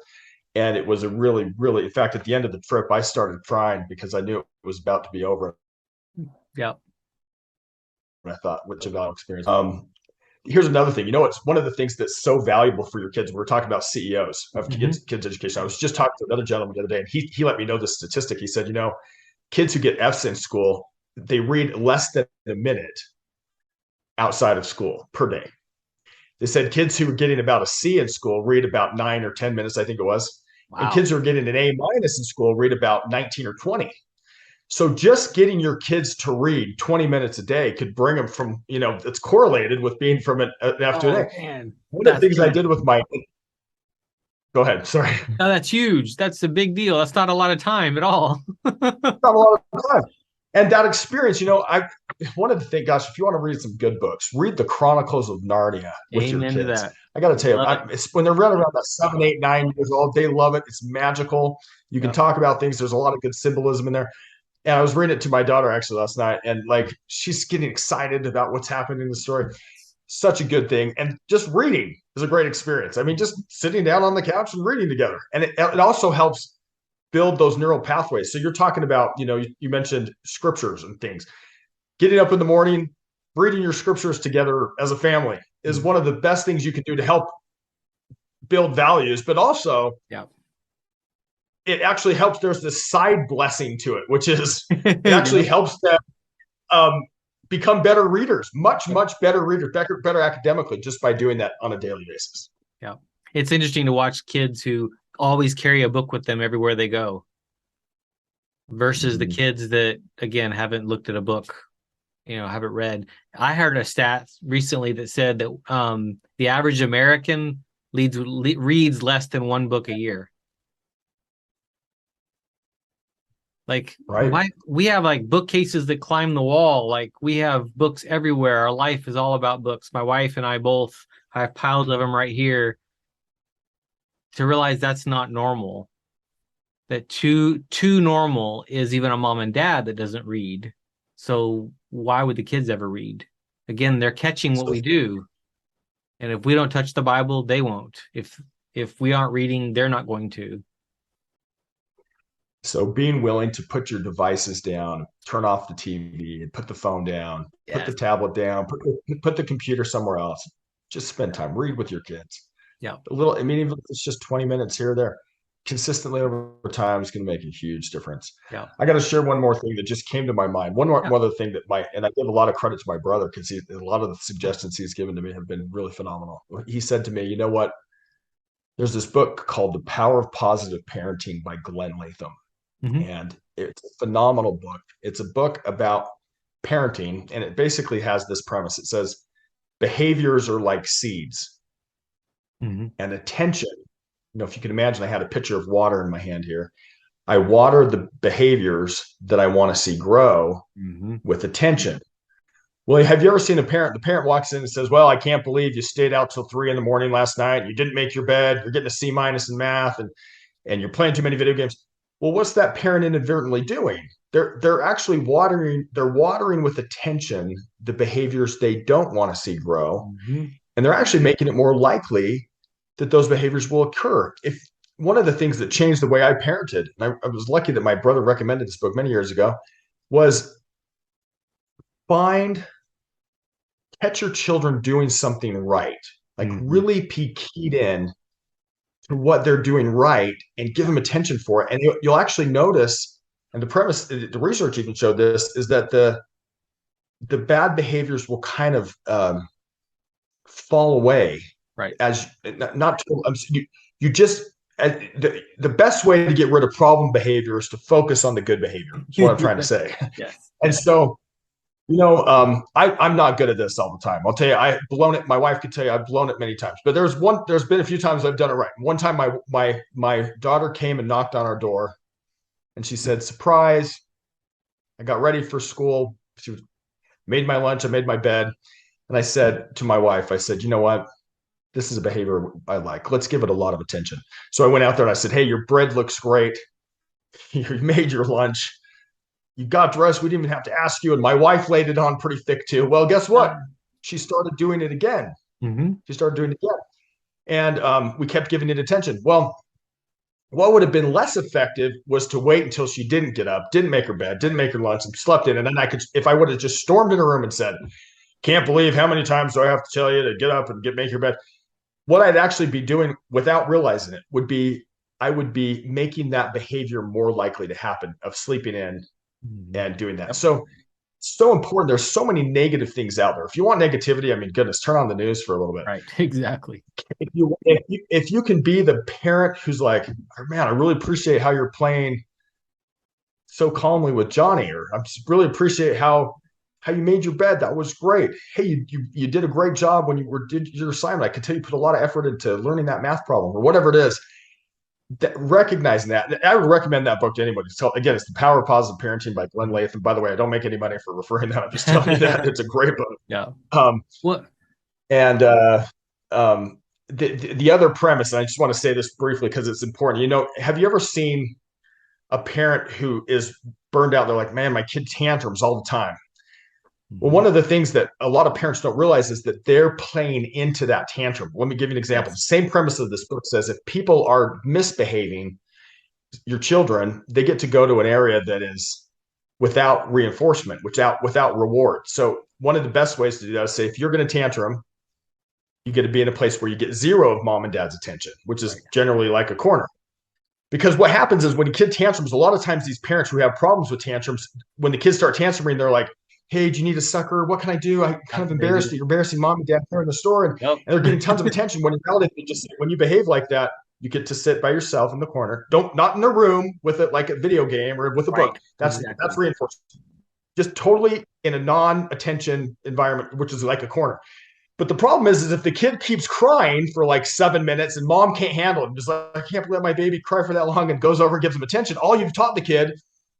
And it was a really, really, in fact, at the end of the trip, I started crying because I knew it was about to be over. Yeah. And I thought, which a valuable experience. Here's another thing. You know, it's one of the things that's so valuable for your kids. We're talking about CEOs of kids education. I was just talking to another gentleman the other day, and he let me know this statistic. He said, you know, kids who get Fs in school, they read less than a minute outside of school per day. They said kids who were getting about a C in school read about 9 or 10 minutes, I think it was. Wow. And kids who are getting an A- in school read about 19 or 20. So just getting your kids to read 20 minutes a day could bring them from, you know, it's correlated with being from an afternoon. Man. One of the things I did with go ahead. Sorry. No, that's huge. That's a big deal. That's not a lot of time at all. Not a lot of time. And that experience, you know, I wanted to think, gosh, if you want to read some good books, read the Chronicles of Narnia with your kids. I got to tell you, it's when they're running around that 7, 8, 9 years old, they love it. It's magical. You can talk about things. There's a lot of good symbolism in there. And I was reading it to my daughter actually last night, and like she's getting excited about what's happening in the story. Such a good thing. And just reading is a great experience. I mean, just sitting down on the couch and reading together. And it also helps build those neural pathways. So you're talking about, you know, you mentioned scriptures and things. Getting up in the morning, reading your scriptures together as a family is one of the best things you can do to help build values, but also it actually helps. There's this side blessing to it, which is it actually helps them become better readers, much better readers, better academically, just by doing that on a daily basis. Yeah. It's interesting to watch kids who always carry a book with them everywhere they go versus the kids that, again, haven't looked at a book, haven't read. I heard a stat recently that said that the average American reads less than one book a year. Like, right. We have like bookcases that climb the wall. Like, we have books everywhere. Our life is all about books. My wife and I both have piles of them right here. To realize that's not normal. That too normal is even a mom and dad that doesn't read. So why would the kids ever read? Again, they're catching what we do. And if we don't touch the Bible, they won't. If we aren't reading, they're not going to. So being willing to put your devices down, turn off the TV, put the phone down, put the tablet down, put the computer somewhere else. Just spend time, read with your kids. Yeah. Even if it's just 20 minutes here or there, consistently over time is going to make a huge difference. Yeah. I got to share one more thing that just came to my mind. One other thing and I give a lot of credit to my brother because a lot of the suggestions he's given to me have been really phenomenal. He said to me, you know what? There's this book called The Power of Positive Parenting by Glenn Latham. Mm-hmm. And it's a phenomenal book. It's a book about parenting, and it basically has this premise. It says, behaviors are like seeds. Mm-hmm. And attention, if you can imagine, I had a pitcher of water in my hand here. I water the behaviors that I want to see grow with attention. Well, have you ever seen a parent? The parent walks in and says, well, I can't believe you stayed out till 3 a.m. last night. You didn't make your bed. You're getting a C- in math, and you're playing too many video games. Well, what's that parent inadvertently doing? They're actually watering. They're watering with attention the behaviors they don't want to see grow. Mm-hmm. And they're actually making it more likely that those behaviors will occur. If one of the things that changed the way I parented, and I was lucky that my brother recommended this book many years ago, was catch your children doing something right. Like really be keyed in to what they're doing right and give them attention for it. And you'll actually notice, and the research even showed this, is that the bad behaviors will kind of fall away. Right. As not you just the best way to get rid of problem behavior is to focus on the good behavior. That's what I'm trying to say. Yes. And so, I'm not good at this all the time. I'll tell you, I've blown it. My wife could tell you I've blown it many times. But there's been a few times I've done it right. One time my daughter came and knocked on our door, and she said, "Surprise." I got ready for school. She made my lunch. I made my bed. And I said to my wife, you know what? This is a behavior I like. Let's give it a lot of attention. So I went out there and I said, hey, your bread looks great. You made your lunch. You got dressed. We didn't even have to ask you. And my wife laid it on pretty thick too. Well, guess what? She started doing it again. Mm-hmm. She started doing it again. And we kept giving it attention. Well, what would have been less effective was to wait until she didn't get up, didn't make her bed, didn't make her lunch, and slept in. And then if I would have just stormed in her room and said, can't believe how many times do I have to tell you to get up and make your bed? What I'd actually be doing without realizing it would be, I would be making that behavior more likely to happen, of sleeping in and doing that. So important. There's so many negative things out there. If you want negativity, I mean, goodness, turn on the news for a little bit. Right. Exactly. If you can be the parent who's like, man, I really appreciate how you're playing so calmly with Johnny, or I just really appreciate how you made your bed. That was great. Hey, you did a great job when you did your assignment. I could tell you put a lot of effort into learning that math problem, or whatever it is. Recognizing that, I would recommend that book to anybody. So again, it's The Power of Positive Parenting by Glenn Latham. By the way, I don't make any money for referring that. I'm just telling you that it's a great book. Yeah. What? And the other premise, and I just want to say this briefly because it's important. Have you ever seen a parent who is burned out? They're like, man, my kid tantrums all the time. Well, one of the things that a lot of parents don't realize is that they're playing into that tantrum. Let me give you an example. The same premise of this book says if people are misbehaving, your children, they get to go to an area that is without reinforcement, without reward. So one of the best ways to do that is say, if you're going to tantrum, you get to be in a place where you get zero of mom and dad's attention, which is generally like a corner. Because what happens is when a kid tantrums, a lot of times these parents who have problems with tantrums, when the kids start tantruming, they're like, hey, do you need a sucker? What can I do? I'm kind of embarrassed that you're embarrassing mom and dad here in the store. And, Yep. and they're getting tons of attention. When in reality, when you behave like that, you get to sit by yourself in the corner. Not in a room with it like a video game or with a book. That's reinforcement. Just totally in a non-attention environment, which is like a corner. But the problem is if the kid keeps crying for like 7 minutes and mom can't handle it, just like, I can't let my baby cry for that long, and goes over and gives him attention. All you've taught the kid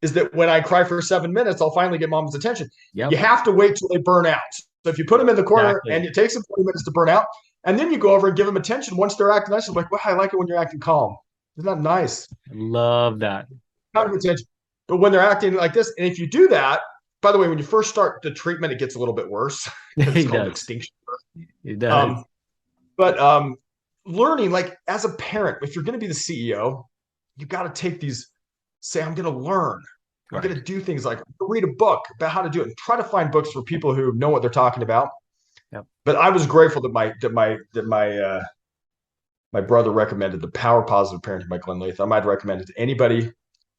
is that when I cry for 7 minutes, I'll finally get mom's attention. Yep. You have to wait till they burn out. So if you put them in the corner and it takes them 20 minutes to burn out, and then you go over and give them attention once they're acting nice, I'm like, well, I like it when you're acting calm. Isn't that nice? Love that. Kind of attention. But when they're acting like this, and if you do that, by the way, when you first start the treatment, it gets a little bit worse. It's called extinction. It does. Learning, like as a parent, if you're going to be the CEO, you got to take these, say, I'm going to learn. I'm going to do things like read a book about how to do it, and try to find books for people who know what they're talking about. Yep. But I was grateful that my brother recommended The Power of Positive Parenting by Glenn Latham. I'd recommend it to anybody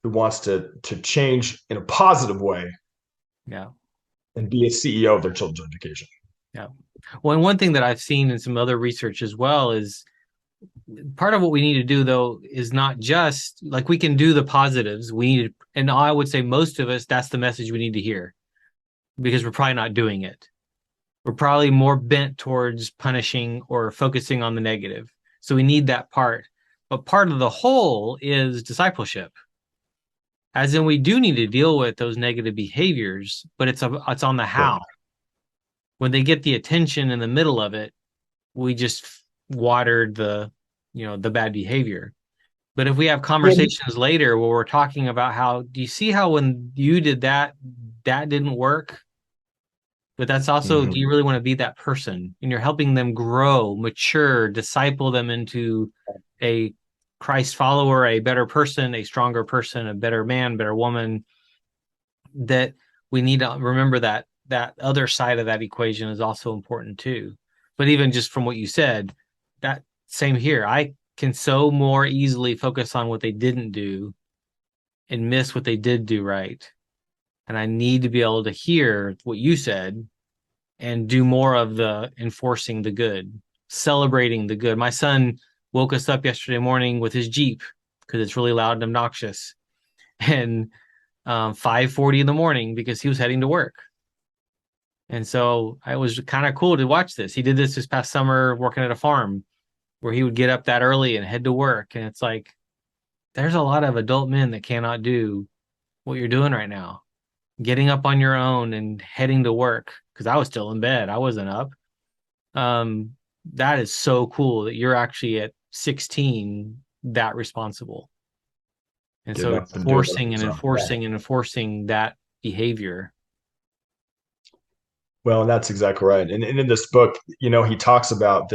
who wants to change in a positive way. Yeah. And be a CEO of their children's education. Yeah. Well, and one thing that I've seen in some other research as well is part of what we need to do, though, is not just like we can do the positives. We need, and I would say most of us, that's the message we need to hear, because we're probably not doing it. We're probably more bent towards punishing or focusing on the negative. So we need that part. But part of the whole is discipleship. As in, we do need to deal with those negative behaviors, but it's on the how. When they get the attention in the middle of it, we just watered the bad behavior. But if we have conversations later where we're talking about how, do you see how when you did that didn't work? But that's also, do you really want to be that person? And you're helping them grow, mature, disciple them into a Christ follower, a better person, a stronger person, a better man, better woman. That we need to remember that other side of that equation is also important too. But even just from what you said, that same here, I can so more easily focus on what they didn't do and miss what they did do right. And I need to be able to hear what you said and do more of the enforcing the good, celebrating the good. My son woke us up yesterday morning with his Jeep because it's really loud and obnoxious. And 5:40 in the morning because he was heading to work. And so it was kind of cool to watch this. He did this past summer working at a farm where he would get up that early and head to work. And it's like, there's a lot of adult men that cannot do what you're doing right now. Getting up on your own and heading to work, because I was still in bed. I wasn't up. That is so cool that you're actually at 16 that responsible. And so enforcing that behavior. Well, and that's exactly right. And in this book, he talks about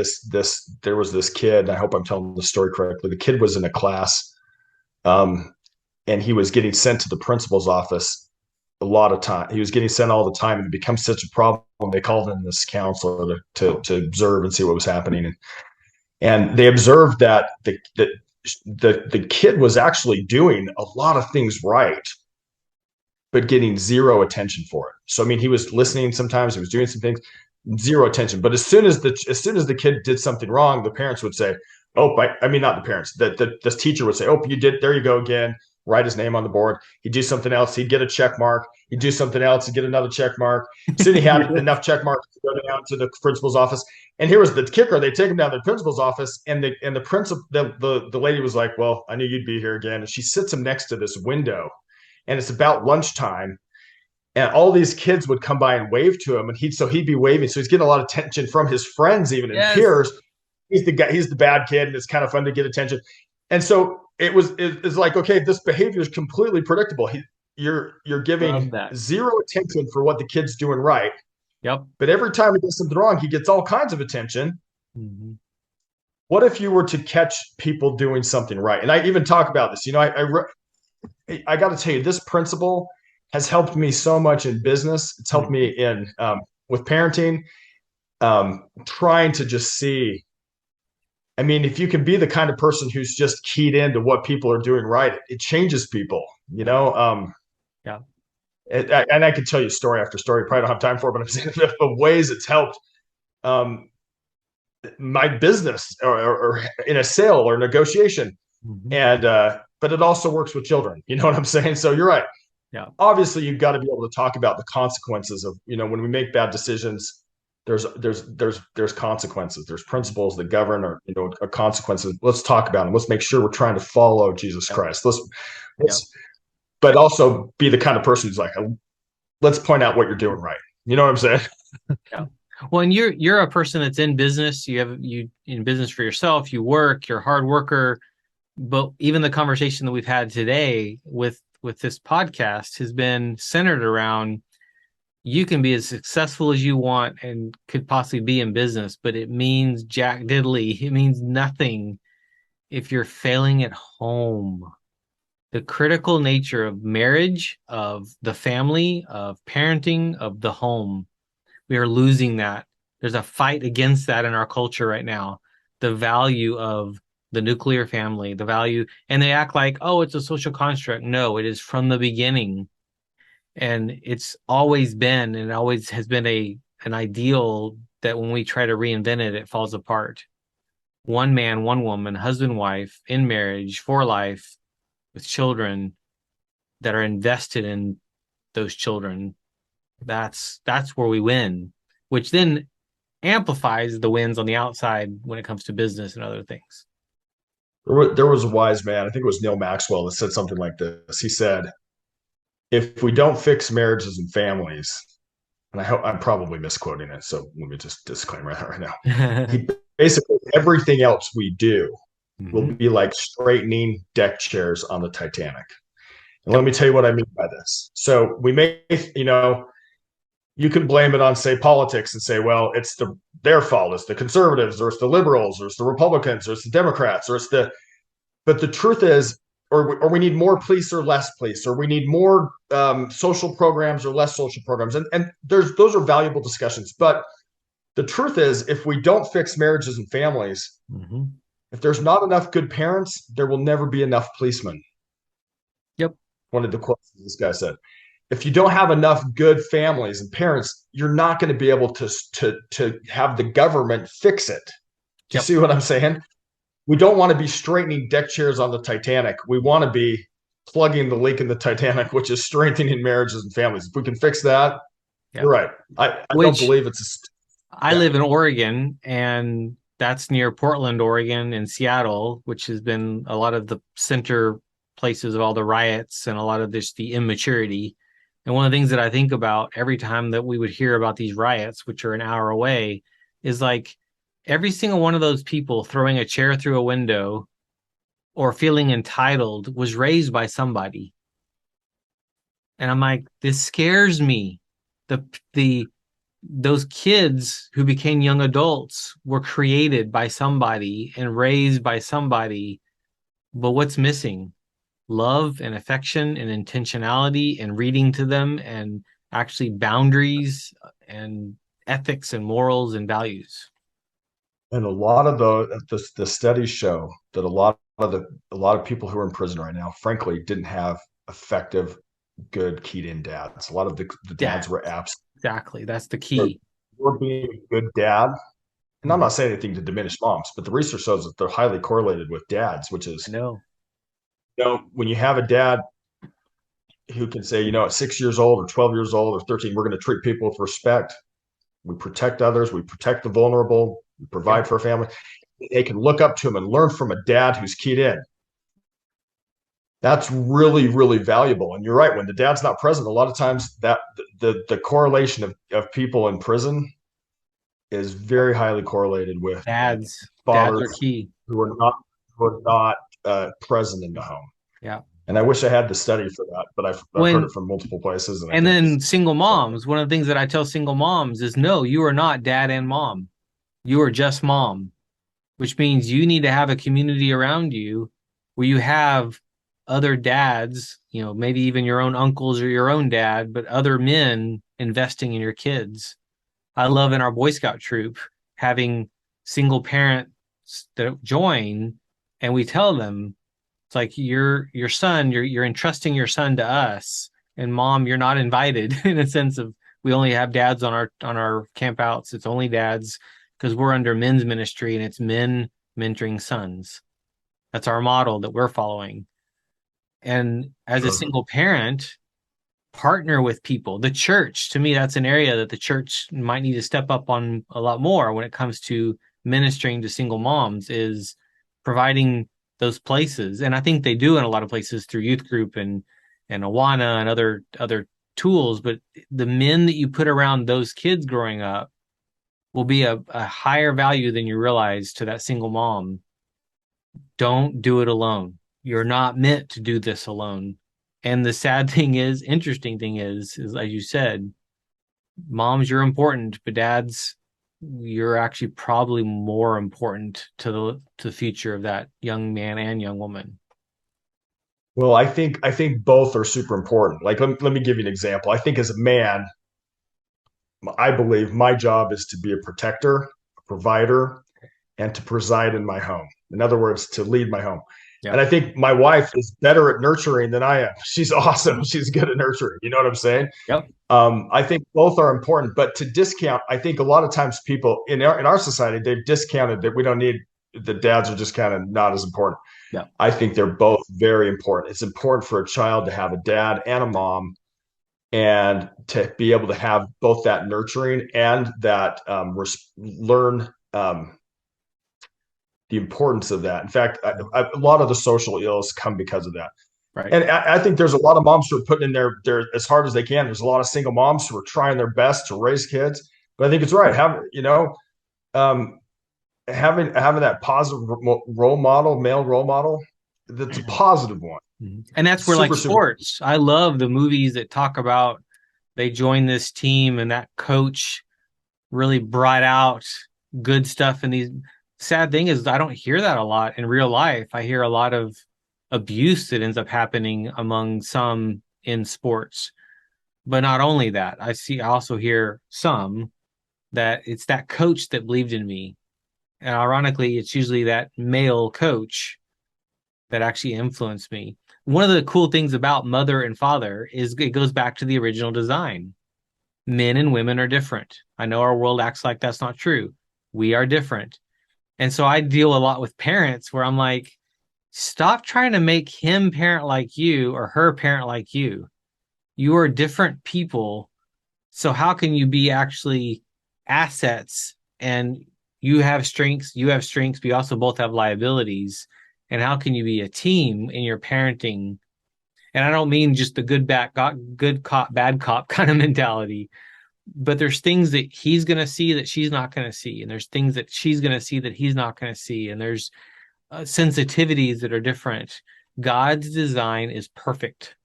there was this kid, I hope I'm telling the story correctly. The kid was in a class, and he was getting sent to the principal's office a lot of time. He was getting sent all the time, and it becomes such a problem. They called in this counselor to observe and see what was happening. And they observed that the kid was actually doing a lot of things right, but getting zero attention for it. So, I mean, he was listening sometimes, he was doing some things, zero attention. But as soon as the kid did something wrong, the parents would say, not the parents, the teacher would say, oh, there you go again, write his name on the board. He'd do something else, he'd get a check mark. He'd do something else, he'd get another check mark. Soon he had enough check marks to go down to the principal's office. And here was the kicker. They take him down to the principal's office, and the principal, the lady was like, well, I knew you'd be here again. And she sits him next to this window, and it's about lunchtime. And all these kids would come by and wave to him, and he'd be waving. So he's getting a lot of attention from his friends, even and peers. He's the guy, he's the bad kid, and it's kind of fun to get attention. And so it's like, okay, this behavior is completely predictable. You're giving zero attention for what the kid's doing right. Yep. But every time he does something wrong, he gets all kinds of attention. Mm-hmm. What if you were to catch people doing something right? And I even talk about this. I got to tell you, this principle has helped me so much in business. It's helped me in with parenting, trying to just see. I mean, if you can be the kind of person who's just keyed into what people are doing right, it changes people, Yeah. And I could tell you story after story. Probably don't have time for it, but I'm saying the ways it's helped my business or in a sale or negotiation. And but it also works with children. You know what I'm saying? So you're right. Yeah. Obviously, you've got to be able to talk about the consequences of, when we make bad decisions. There's consequences. There's principles that govern, or consequences. Let's talk about them. Let's make sure we're trying to follow Jesus Christ. Let's but also be the kind of person who's like, let's point out what you're doing right. You know what I'm saying? Yeah. Well, and you're a person that's in business. You in business for yourself. You work. You're a hard worker. But even the conversation that we've had today with this podcast has been centered around, you can be as successful as you want and could possibly be in business, but it means jack diddly. It means nothing if you're failing at home. The critical nature of marriage, of the family, of parenting, of the home, we are losing that. There's a fight against that in our culture right now. The value of the nuclear family, the value, and they act like, oh, it's a social construct. No, it is from the beginning. And it's always been, and always has been an ideal that when we try to reinvent it, it falls apart. One man, one woman, husband, wife, in marriage, for life, with children that are invested in those children. That's where we win, which then amplifies the wins on the outside when it comes to business and other things. There was a wise man, I think it was Neil Maxwell, that said something like this. He said, if we don't fix marriages and families, and I'm probably misquoting it, so let me just disclaimer that right now. He basically, everything else we do will be like straightening deck chairs on the Titanic. And let me tell you what I mean by this. So we may, you can blame it on, say, politics and say, well, it's their fault. It's the conservatives, or it's the liberals, or it's the Republicans, or it's the Democrats, but the truth is, or we need more police or less police, or we need more social programs or less social programs. And those are valuable discussions. But the truth is, if we don't fix marriages and families, if there's not enough good parents, there will never be enough policemen. Yep. One of the quotes this guy said. If you don't have enough good families and parents, you're not going to be able to have the government fix it. Do you see what I'm saying? We don't want to be straightening deck chairs on the Titanic. We want to be plugging the leak in the Titanic, which is strengthening marriages and families. If we can fix that, you're right. I don't believe it's I live in Oregon, and that's near Portland, Oregon, and Seattle, which has been a lot of the center places of all the riots and a lot of the immaturity. And one of the things that I think about every time that we would hear about these riots, which are an hour away, is like every single one of those people throwing a chair through a window or feeling entitled was raised by somebody. And I'm like, this scares me. Those kids who became young adults were created by somebody and raised by somebody. But what's missing? Love and affection and intentionality and reading to them, and actually boundaries and ethics and morals and values. And a lot of the studies show that a lot of people who are in prison right now, frankly, didn't have effective, good keyed-in dads. A lot of the dads were absent. Exactly, that's the key. We're being a good dad, and I'm not saying anything to diminish moms, but the research shows that they're highly correlated with dads, which is, when you have a dad who can say, at 6 years old or 12 years old or 13, we're going to treat people with respect. We protect others. We protect the vulnerable. We provide for a family. They can look up to him and learn from a dad who's keyed in. That's really, really valuable. And you're right. When the dad's not present, a lot of times that the correlation of people in prison is very highly correlated with fathers are key. who are not present in the home. Yeah. And I wish I had the study for that, but I've heard it from multiple places. And then single moms, one of the things that I tell single moms is, no, you are not dad and mom. You are just mom, which means you need to have a community around you where you have other dads, maybe even your own uncles or your own dad, but other men investing in your kids. I love in our Boy Scout troop having single parents that join, and we tell them, it's like your son, you're entrusting your son to us. and mom, you're not invited in a sense of we only have dads on our campouts. It's only dads because we're under men's ministry and it's men mentoring sons. That's our model that we're following. And as a single parent, partner with people. The church, to me, that's an area that the church might need to step up on a lot more when it comes to ministering to single moms, is providing those places. And I think they do in a lot of places through youth group and Awana and other tools. But the men that you put around those kids growing up will be a higher value than you realize to that single mom. Don't do it alone. You're not meant to do this alone. And the sad thing is, interesting thing is as you said, moms, you're important, but dads, you're actually probably more important to the future of that young man and young woman. Well, I think both are super important. Like, let me give you an example. I think as a man, I believe my job is to be a protector, a provider, and to preside in my home. In other words, to lead my home. Yep. And I think my wife is better at nurturing than I am. She's awesome. She's good at nurturing. You know what I'm saying? Yep. I think both are important, but to discount, I think a lot of times people in our society, they've discounted that we don't need, the dads are just kind of not as important. Yeah. I think they're both very important. It's important for a child to have a dad and a mom, and to be able to have both that nurturing and that learn the importance of that. In fact, a lot of the social ills come because of that. Right. And I think there's a lot of moms who are putting in their as hard as they can. There's a lot of single moms who are trying their best to raise kids. But I think it's right. Having that positive role model, male role model, that's a positive one. And that's where like sports. I love the movies that talk about they join this team and that coach really brought out good stuff. And these sad thing is I don't hear that a lot in real life. I hear a lot of abuse that ends up happening among some in sports. But not only that, I also hear some that it's that coach that believed in me. And ironically, it's usually that male coach that actually influenced me. One of the cool things about mother and father is it goes back to the original design. Men and women are different. I know our world acts like that's not true. We are different. And so I deal a lot with parents where I'm like, stop trying to make him parent like you or her parent like you. You are different people. So how can you be actually assets? And you have strengths, but you also both have liabilities. And how can you be a team in your parenting? And I don't mean just the good cop, bad cop kind of mentality, but there's things that he's going to see that she's not going to see. And there's things that she's going to see that he's not going to see. And there's sensitivities that are different. God's design is perfect.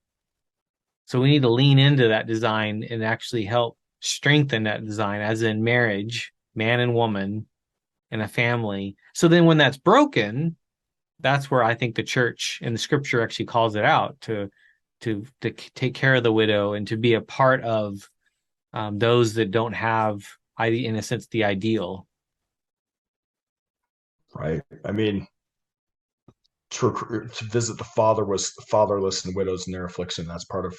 So we need to lean into that design and actually help strengthen that design, as in marriage, man and woman, and a family. So then when that's broken, that's where I think the church and the scripture actually calls it out to take care of the widow and to be a part of those that don't have, in a sense, the ideal. Right. I mean, to visit the fatherless and widows in their affliction. That's part of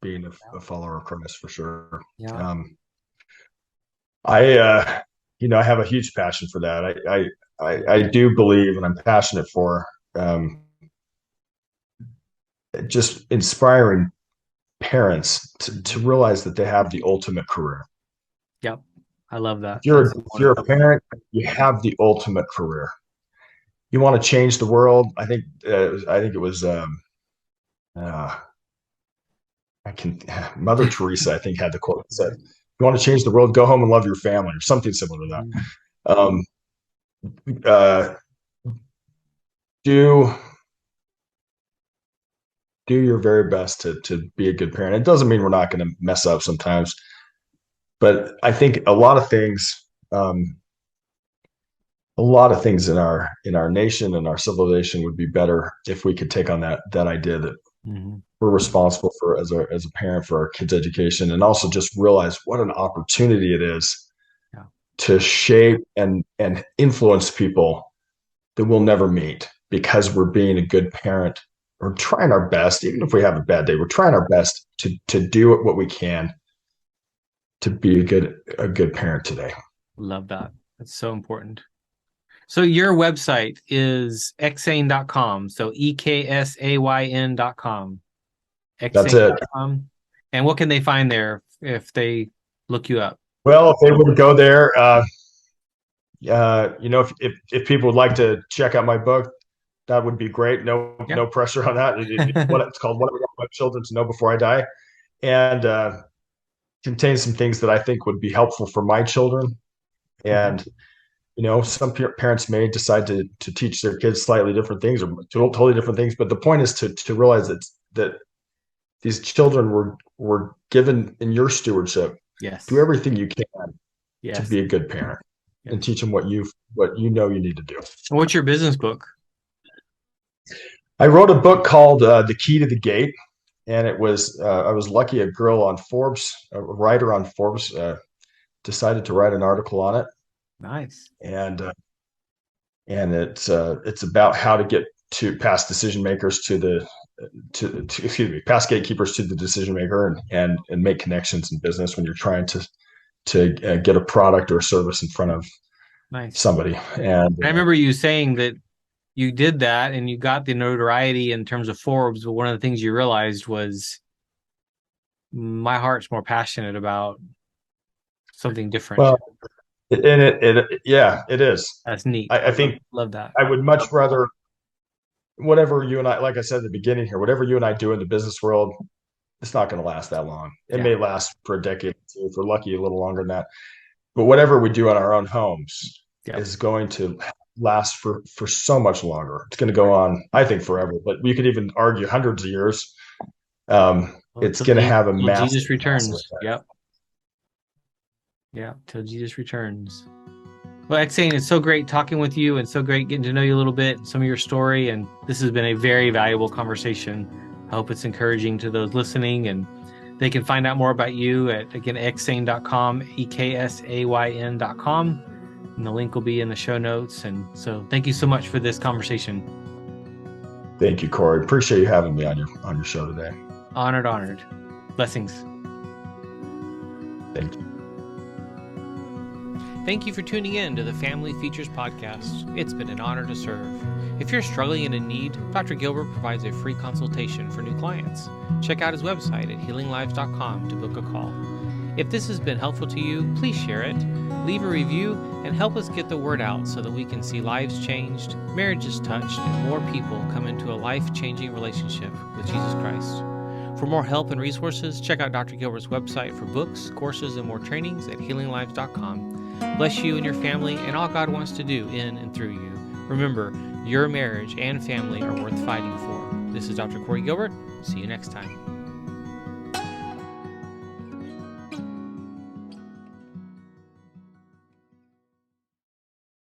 being a follower of Christ for sure. Yeah. I have a huge passion for that. I do believe, and I'm passionate for just inspiring parents to realize that they have the ultimate career. Yep. I love that. If you're a parent, you have the ultimate career. You want to change the world. I think it was Mother Teresa, I think, had the quote that said, "You want to change the world, go home and love your family," or something similar to that. Do your very best to be a good parent. It doesn't mean we're not going to mess up sometimes, but I think a lot of things in our nation and our civilization would be better if we could take on that idea that we're responsible for, as a parent, for our kids' education, and also just realize what an opportunity it is to shape and influence people that we'll never meet because we're being a good parent we're trying our best, even if we have a bad day, we're trying our best to do what we can to be a good parent today. Love that. That's so important. So your website is eksayn.com. So EKSAYN.com. That's it. And what can they find there if they look you up? Well, if they would go there, if people would like to check out my book, that would be great. No pressure on that. It's called "What I Want My Children to Know Before I Die," and contains some things that I think would be helpful for my children. And some parents may decide to teach their kids slightly different things or totally different things. But the point is to realize that these children were given in your stewardship. Yes. Do everything you can to be a good parent and teach them what you know you need to do. What's your business book? I wrote a book called The Key to the Gate, and it was I was lucky a writer on Forbes decided to write an article on it. Nice. And it's about how to get past decision makers past gatekeepers to the decision maker and make connections in business when you're trying to get a product or a service in front of somebody. And I remember you saying that you did that and you got the notoriety in terms of Forbes, but one of the things you realized was my heart's more passionate about something different. Well, it is. That's neat. I think love that. I would much rather whatever you and I, like I said at the beginning here, whatever you and I do in the business world, it's not going to last that long. It may last for a decade, if we're lucky, a little longer than that. But whatever we do in our own homes is going to last for so much longer. It's going to go on, I think, forever. But we could even argue hundreds of years. It's going to have a massive. Jesus returns. Till Jesus returns. Well, Eksayn, it's so great talking with you and so great getting to know you a little bit, some of your story, and this has been a very valuable conversation. I hope it's encouraging to those listening, and they can find out more about you at, again, eksayn.com, EKSAYN.com, and the link will be in the show notes. And so thank you so much for this conversation. Thank you, Corey. Appreciate you having me on your show today. Honored. Blessings. Thank you. Thank you for tuning in to the Family Features Podcast. It's been an honor to serve. If you're struggling and in need, Dr. Gilbert provides a free consultation for new clients. Check out his website at healinglives.com to book a call. If this has been helpful to you, please share it, leave a review, and help us get the word out so that we can see lives changed, marriages touched, and more people come into a life-changing relationship with Jesus Christ. For more help and resources, check out Dr. Gilbert's website for books, courses, and more trainings at healinglives.com. Bless you and your family and all God wants to do in and through you. Remember, your marriage and family are worth fighting for. This is Dr. Corey Gilbert. See you next time.